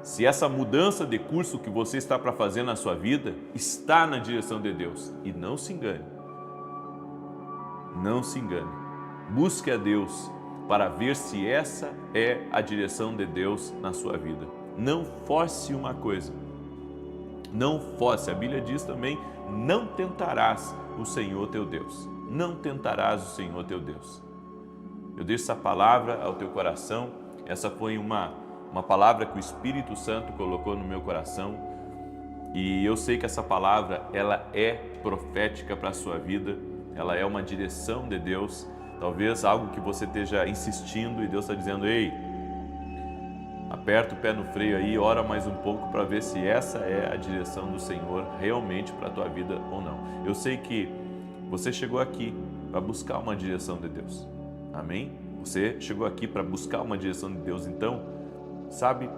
se essa mudança de curso que você está para fazer na sua vida está na direção de Deus. E não se engane. Não se engane. Busque a Deus para ver se essa é a direção de Deus na sua vida. Não force uma coisa. Não force. A Bíblia diz também, não tentarás o Senhor teu Deus. Não tentarás o Senhor teu Deus. Eu deixo essa palavra ao teu coração. Essa foi uma palavra que o Espírito Santo colocou no meu coração e eu sei que essa palavra ela é profética para a sua vida, ela é uma direção de Deus, talvez algo que você esteja insistindo e Deus está dizendo, ei, aperta o pé no freio aí, ora mais um pouco para ver se essa é a direção do Senhor realmente para a tua vida ou não. Eu sei que você chegou aqui para buscar uma direção de Deus, amém? Você chegou aqui para buscar uma direção de Deus, então, sabe,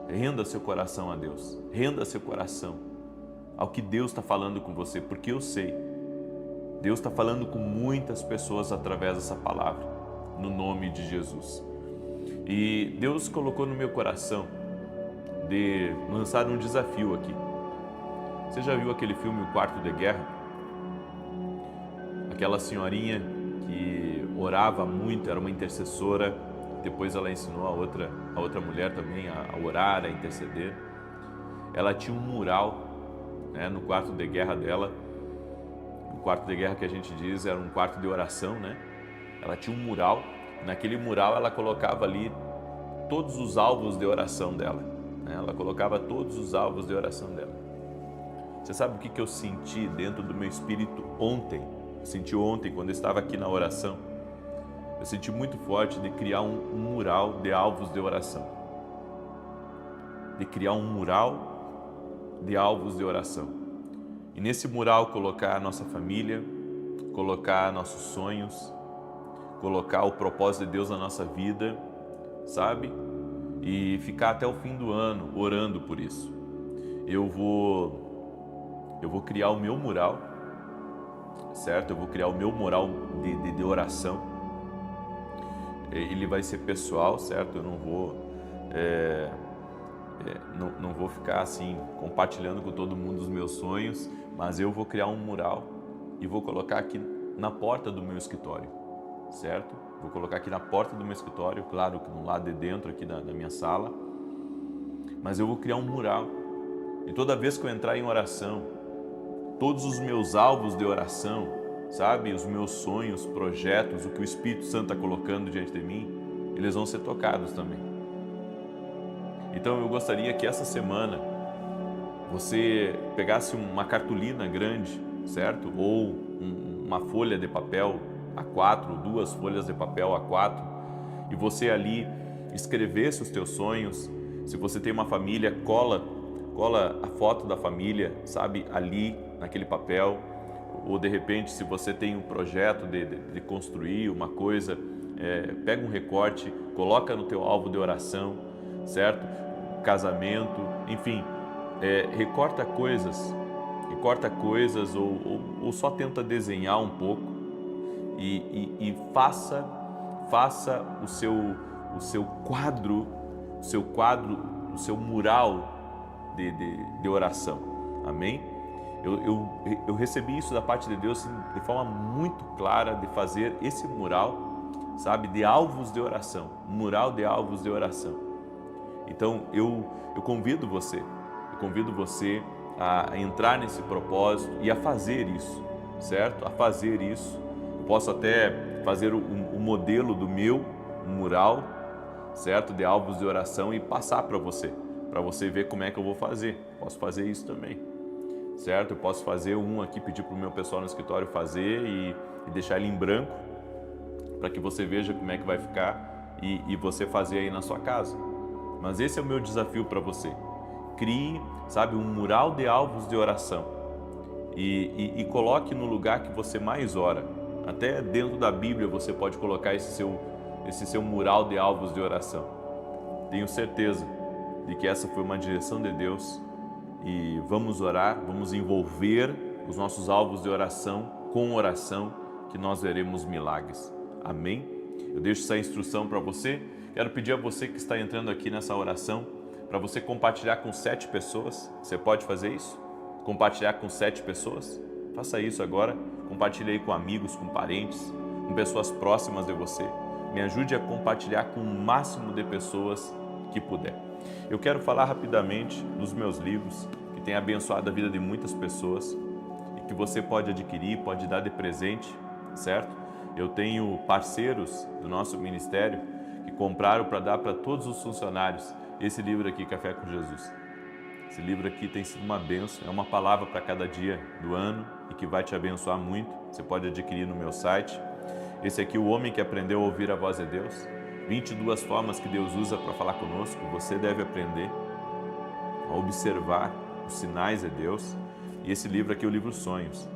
renda seu coração a Deus, renda seu coração ao que Deus está falando com você, porque eu sei, Deus está falando com muitas pessoas através dessa palavra, no nome de Jesus. E Deus colocou no meu coração de lançar um desafio aqui. Você já viu aquele filme O Quarto de Guerra? Aquela senhorinha que orava muito, era uma intercessora. Depois ela ensinou a outra mulher também a orar, a interceder. Ela tinha um mural, no quarto de guerra dela. O quarto de guerra que a gente diz era um quarto de oração, Ela tinha um mural. Naquele mural ela colocava ali todos os alvos de oração dela. Ela colocava todos os alvos de oração dela. Você sabe o que eu senti dentro do meu espírito ontem? Eu senti ontem quando eu estava aqui na oração. Eu senti muito forte de criar um mural de alvos de oração. De criar um mural de alvos de oração. E nesse mural colocar a nossa família, colocar nossos sonhos, colocar o propósito de Deus na nossa vida, sabe? E ficar até o fim do ano orando por isso. Eu vou criar o meu mural, certo? Eu vou criar o meu mural de oração. Ele vai ser pessoal, certo? Eu não vou ficar assim compartilhando com todo mundo os meus sonhos, mas eu vou criar um mural e vou colocar aqui na porta do meu escritório, certo? Vou colocar aqui na porta do meu escritório, claro que no lado de dentro aqui da minha sala, mas eu vou criar um mural. E toda vez que eu entrar em oração, todos os meus alvos de oração, sabe, os meus sonhos, projetos, o que o Espírito Santo está colocando diante de mim, eles vão ser tocados também. Então eu gostaria que essa semana você pegasse uma cartolina grande, certo? Ou uma folha de papel A4, 2 folhas de papel A4, e você ali escrevesse os teus sonhos. Se você tem uma família, cola a foto da família, sabe, ali naquele papel. Ou de repente, se você tem um projeto de construir uma coisa, pega um recorte, coloca no teu alvo de oração, certo? Casamento, enfim, recorta coisas ou só tenta desenhar um pouco e faça o seu quadro, o seu mural de oração. Amém? Eu recebi isso da parte de Deus de forma muito clara, de fazer esse mural, sabe, de alvos de oração, mural de alvos de oração. Então eu convido você a entrar nesse propósito e a fazer isso, certo? A fazer isso. Eu posso até fazer o modelo do meu mural, certo? De alvos de oração e passar para você ver como é que eu vou fazer. Posso fazer isso também, certo? Eu posso fazer um aqui, pedir para o meu pessoal no escritório fazer e deixar ele em branco, para que você veja como é que vai ficar e você fazer aí na sua casa. Mas esse é o meu desafio para você. Crie, sabe, um mural de alvos de oração e coloque no lugar que você mais ora. Até dentro da Bíblia você pode colocar esse seu mural de alvos de oração. Tenho certeza de que essa foi uma direção de Deus e vamos orar, vamos envolver os nossos alvos de oração com oração, que nós veremos milagres. Amém? Eu deixo essa instrução para você. Quero pedir a você que está entrando aqui nessa oração, para você compartilhar com 7 pessoas. Você pode fazer isso? Compartilhar com 7 pessoas? Faça isso agora. Compartilhe aí com amigos, com parentes, com pessoas próximas de você. Me ajude a compartilhar com o máximo de pessoas que puder. Eu quero falar rapidamente dos meus livros, que têm abençoado a vida de muitas pessoas e que você pode adquirir, pode dar de presente, certo? Eu tenho parceiros do nosso ministério que compraram para dar para todos os funcionários esse livro aqui, Café com Jesus. Esse livro aqui tem sido uma bênção, é uma palavra para cada dia do ano e que vai te abençoar muito. Você pode adquirir no meu site. Esse aqui, O Homem que Aprendeu a Ouvir a Voz de Deus. 22 formas que Deus usa para falar conosco. Você deve aprender a observar os sinais de Deus. E esse livro aqui é o livro Sonhos.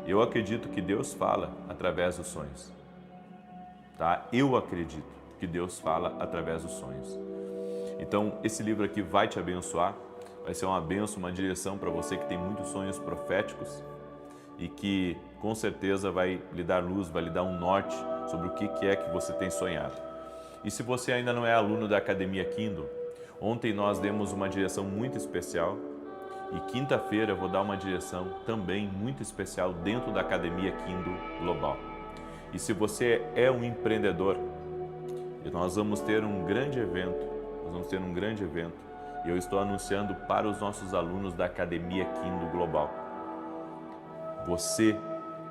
Eu acredito que Deus fala através dos sonhos. Tá? Eu acredito que Deus fala através dos sonhos. Então, esse livro aqui vai te abençoar, vai ser uma bênção, uma direção para você que tem muitos sonhos proféticos e que, com certeza, vai lhe dar luz, vai lhe dar um norte sobre o que é que você tem sonhado. E se você ainda não é aluno da Academia Kindle, ontem nós demos uma direção muito especial e quinta-feira eu vou dar uma direção também muito especial dentro da Academia Kindle Global. E se você é um empreendedor, nós vamos ter um grande evento, e eu estou anunciando para os nossos alunos da Academia Kindle Global. Você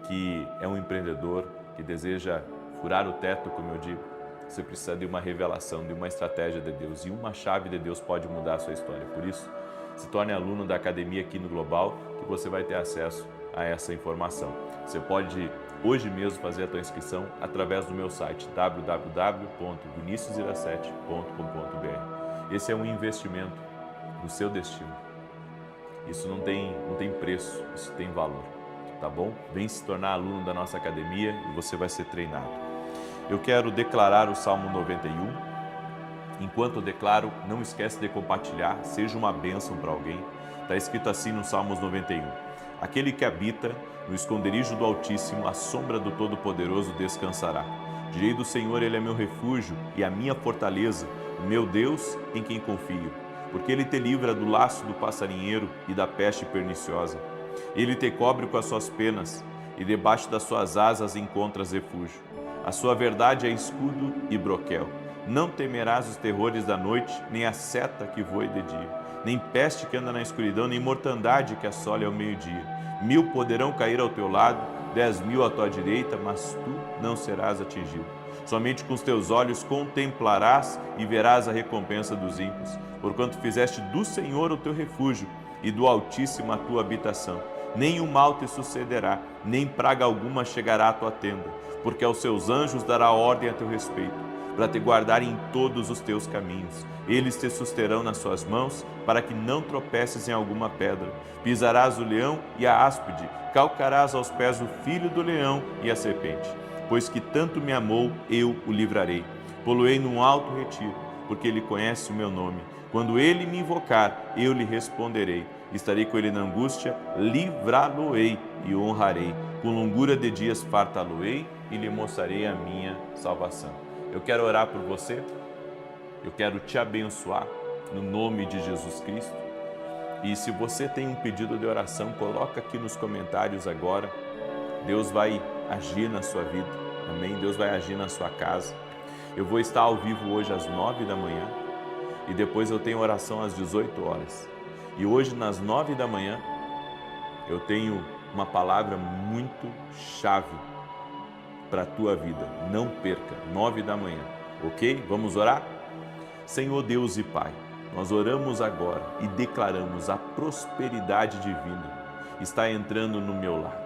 que é um empreendedor, que deseja furar o teto, como eu digo, você precisa de uma revelação, de uma estratégia de Deus, e uma chave de Deus pode mudar a sua história. Por isso, se torne aluno da Academia Kindle Global, que você vai ter acesso a essa informação. Você pode hoje mesmo fazer a tua inscrição através do meu site www.viniciusiracete.com.br. Esse é um investimento no seu destino. Isso não tem preço, isso tem valor, tá bom? Vem se tornar aluno da nossa academia e você vai ser treinado. Eu quero declarar o Salmo 91. Enquanto eu declaro, não esquece de compartilhar, seja uma bênção para alguém. Está escrito assim no Salmos 91. Aquele que habita no esconderijo do Altíssimo, à sombra do Todo-Poderoso descansará. Direi do Senhor, Ele é meu refúgio e a minha fortaleza, o meu Deus em quem confio. Porque Ele te livra do laço do passarinheiro e da peste perniciosa. Ele te cobre com as suas penas, e debaixo das suas asas encontras refúgio. A sua verdade é escudo e broquel. Não temerás os terrores da noite, nem a seta que voe de dia, nem peste que anda na escuridão, nem mortandade que assole ao meio-dia. 1000 poderão cair ao teu lado, 10.000 à tua direita, mas tu não serás atingido. Somente com os teus olhos contemplarás e verás a recompensa dos ímpios, porquanto fizeste do Senhor o teu refúgio e do Altíssimo a tua habitação. Nenhum mal te sucederá, nem praga alguma chegará à tua tenda, porque aos seus anjos dará ordem a teu respeito, para te guardarem em todos os teus caminhos. Eles te susterão nas suas mãos, para que não tropeces em alguma pedra. Pisarás o leão e a áspide, calcarás aos pés o filho do leão e a serpente. Pois que tanto me amou, eu o livrarei. Poloei num alto retiro, porque ele conhece o meu nome. Quando ele me invocar, eu lhe responderei. Estarei com ele na angústia, livrá-lo-ei e honrarei. Com longura de dias fartá-lo-ei e lhe mostrarei a minha salvação. Eu quero orar por você, eu quero te abençoar no nome de Jesus Cristo. E se você tem um pedido de oração, coloca aqui nos comentários agora. Deus vai agir na sua vida, amém? Deus vai agir na sua casa. Eu vou estar ao vivo hoje às 9 da manhã e depois eu tenho oração às 18 horas. E hoje, nas 9 da manhã, eu tenho uma palavra muito chave para a tua vida. Não perca, 9 da manhã, ok? Vamos orar? Senhor Deus e Pai, nós oramos agora e declaramos a prosperidade divina está entrando no meu lar.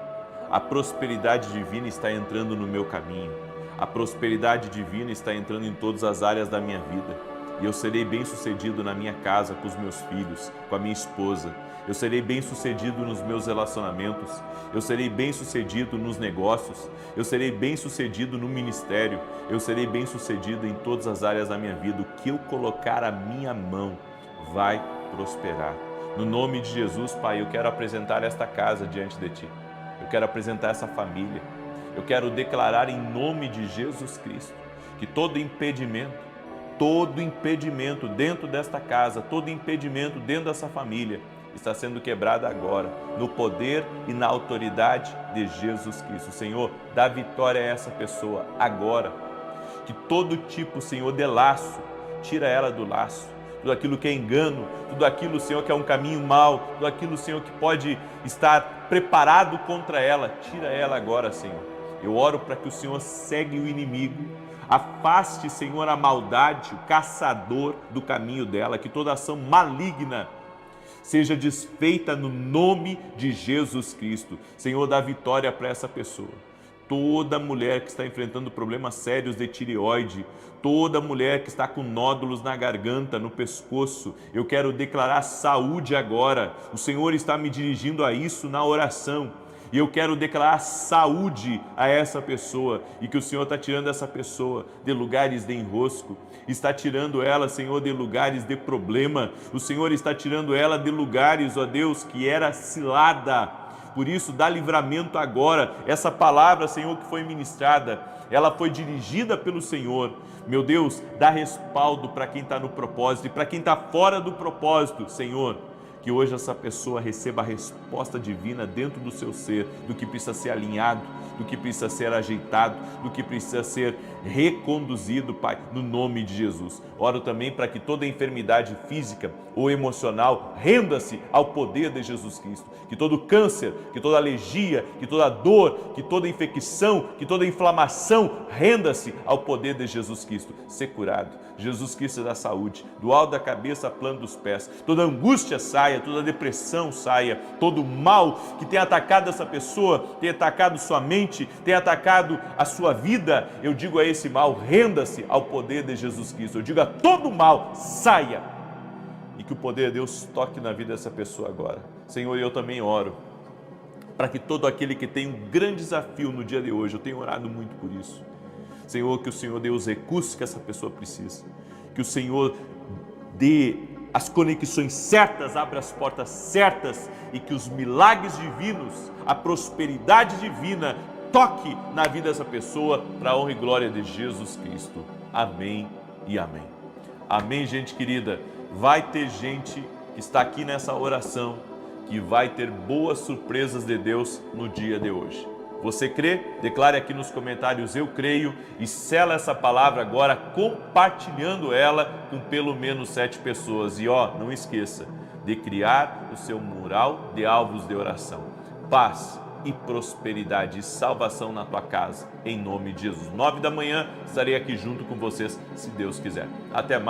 A prosperidade divina está entrando no meu caminho. A prosperidade divina está entrando em todas as áreas da minha vida. E eu serei bem-sucedido na minha casa, com os meus filhos, com a minha esposa. Eu serei bem-sucedido nos meus relacionamentos. Eu serei bem-sucedido nos negócios. Eu serei bem-sucedido no ministério. Eu serei bem-sucedido em todas as áreas da minha vida. O que eu colocar a minha mão vai prosperar. No nome de Jesus, Pai, eu quero apresentar esta casa diante de Ti. Eu quero apresentar essa família. Eu quero declarar em nome de Jesus Cristo que todo impedimento dentro desta casa, todo impedimento dentro dessa família está sendo quebrado agora, no poder e na autoridade de Jesus Cristo. Senhor, dá vitória a essa pessoa agora. Que todo tipo, Senhor, de laço, tira ela do laço. Tudo aquilo que é engano, tudo aquilo, Senhor, que é um caminho mau, tudo aquilo, Senhor, que pode estar preparado contra ela, tira ela agora, Senhor. Eu oro para que o Senhor segue o inimigo, afaste, Senhor, a maldade, o caçador do caminho dela, que toda ação maligna seja desfeita no nome de Jesus Cristo. Senhor, dá vitória para essa pessoa. Toda mulher que está enfrentando problemas sérios de tireoide, toda mulher que está com nódulos na garganta, no pescoço, eu quero declarar saúde agora. O Senhor está me dirigindo a isso na oração. E eu quero declarar saúde a essa pessoa e que o Senhor está tirando essa pessoa de lugares de enrosco, está tirando ela, Senhor, de lugares de problema. O Senhor está tirando ela de lugares, ó Deus, que era cilada. Por isso, dá livramento agora. Essa palavra, Senhor, que foi ministrada, ela foi dirigida pelo Senhor. Meu Deus, dá respaldo para quem está no propósito e para quem está fora do propósito, Senhor. Que hoje essa pessoa receba a resposta divina dentro do seu ser, do que precisa ser alinhado, do que precisa ser ajeitado, do que precisa ser reconduzido, Pai, no nome de Jesus. Oro também para que toda enfermidade física ou emocional renda-se ao poder de Jesus Cristo. Que todo câncer, que toda alergia, que toda dor, que toda infecção, que toda inflamação renda-se ao poder de Jesus Cristo. Ser curado. Jesus Cristo dá saúde, do alto da cabeça à planta dos pés. Toda angústia saia, toda depressão saia, todo mal que tem atacado essa pessoa, tem atacado sua mente, tem atacado a sua vida, eu digo a esse mal, renda-se ao poder de Jesus Cristo. Eu digo a todo mal, saia. E que o poder de Deus toque na vida dessa pessoa agora. Senhor, eu também oro para que todo aquele que tem um grande desafio no dia de hoje, eu tenho orado muito por isso. Senhor, que o Senhor dê os recursos que essa pessoa precisa, que o Senhor dê as conexões certas, abra as portas certas e que os milagres divinos, a prosperidade divina toque na vida dessa pessoa para a honra e glória de Jesus Cristo. Amém e amém. Amém, gente querida. Vai ter gente que está aqui nessa oração que vai ter boas surpresas de Deus no dia de hoje. Você crê? Declare aqui nos comentários eu creio e sela essa palavra agora compartilhando ela com pelo menos 7 pessoas. E não esqueça de criar o seu mural de alvos de oração. Paz e prosperidade e salvação na tua casa, em nome de Jesus. 9 da manhã estarei aqui junto com vocês, se Deus quiser. Até mais.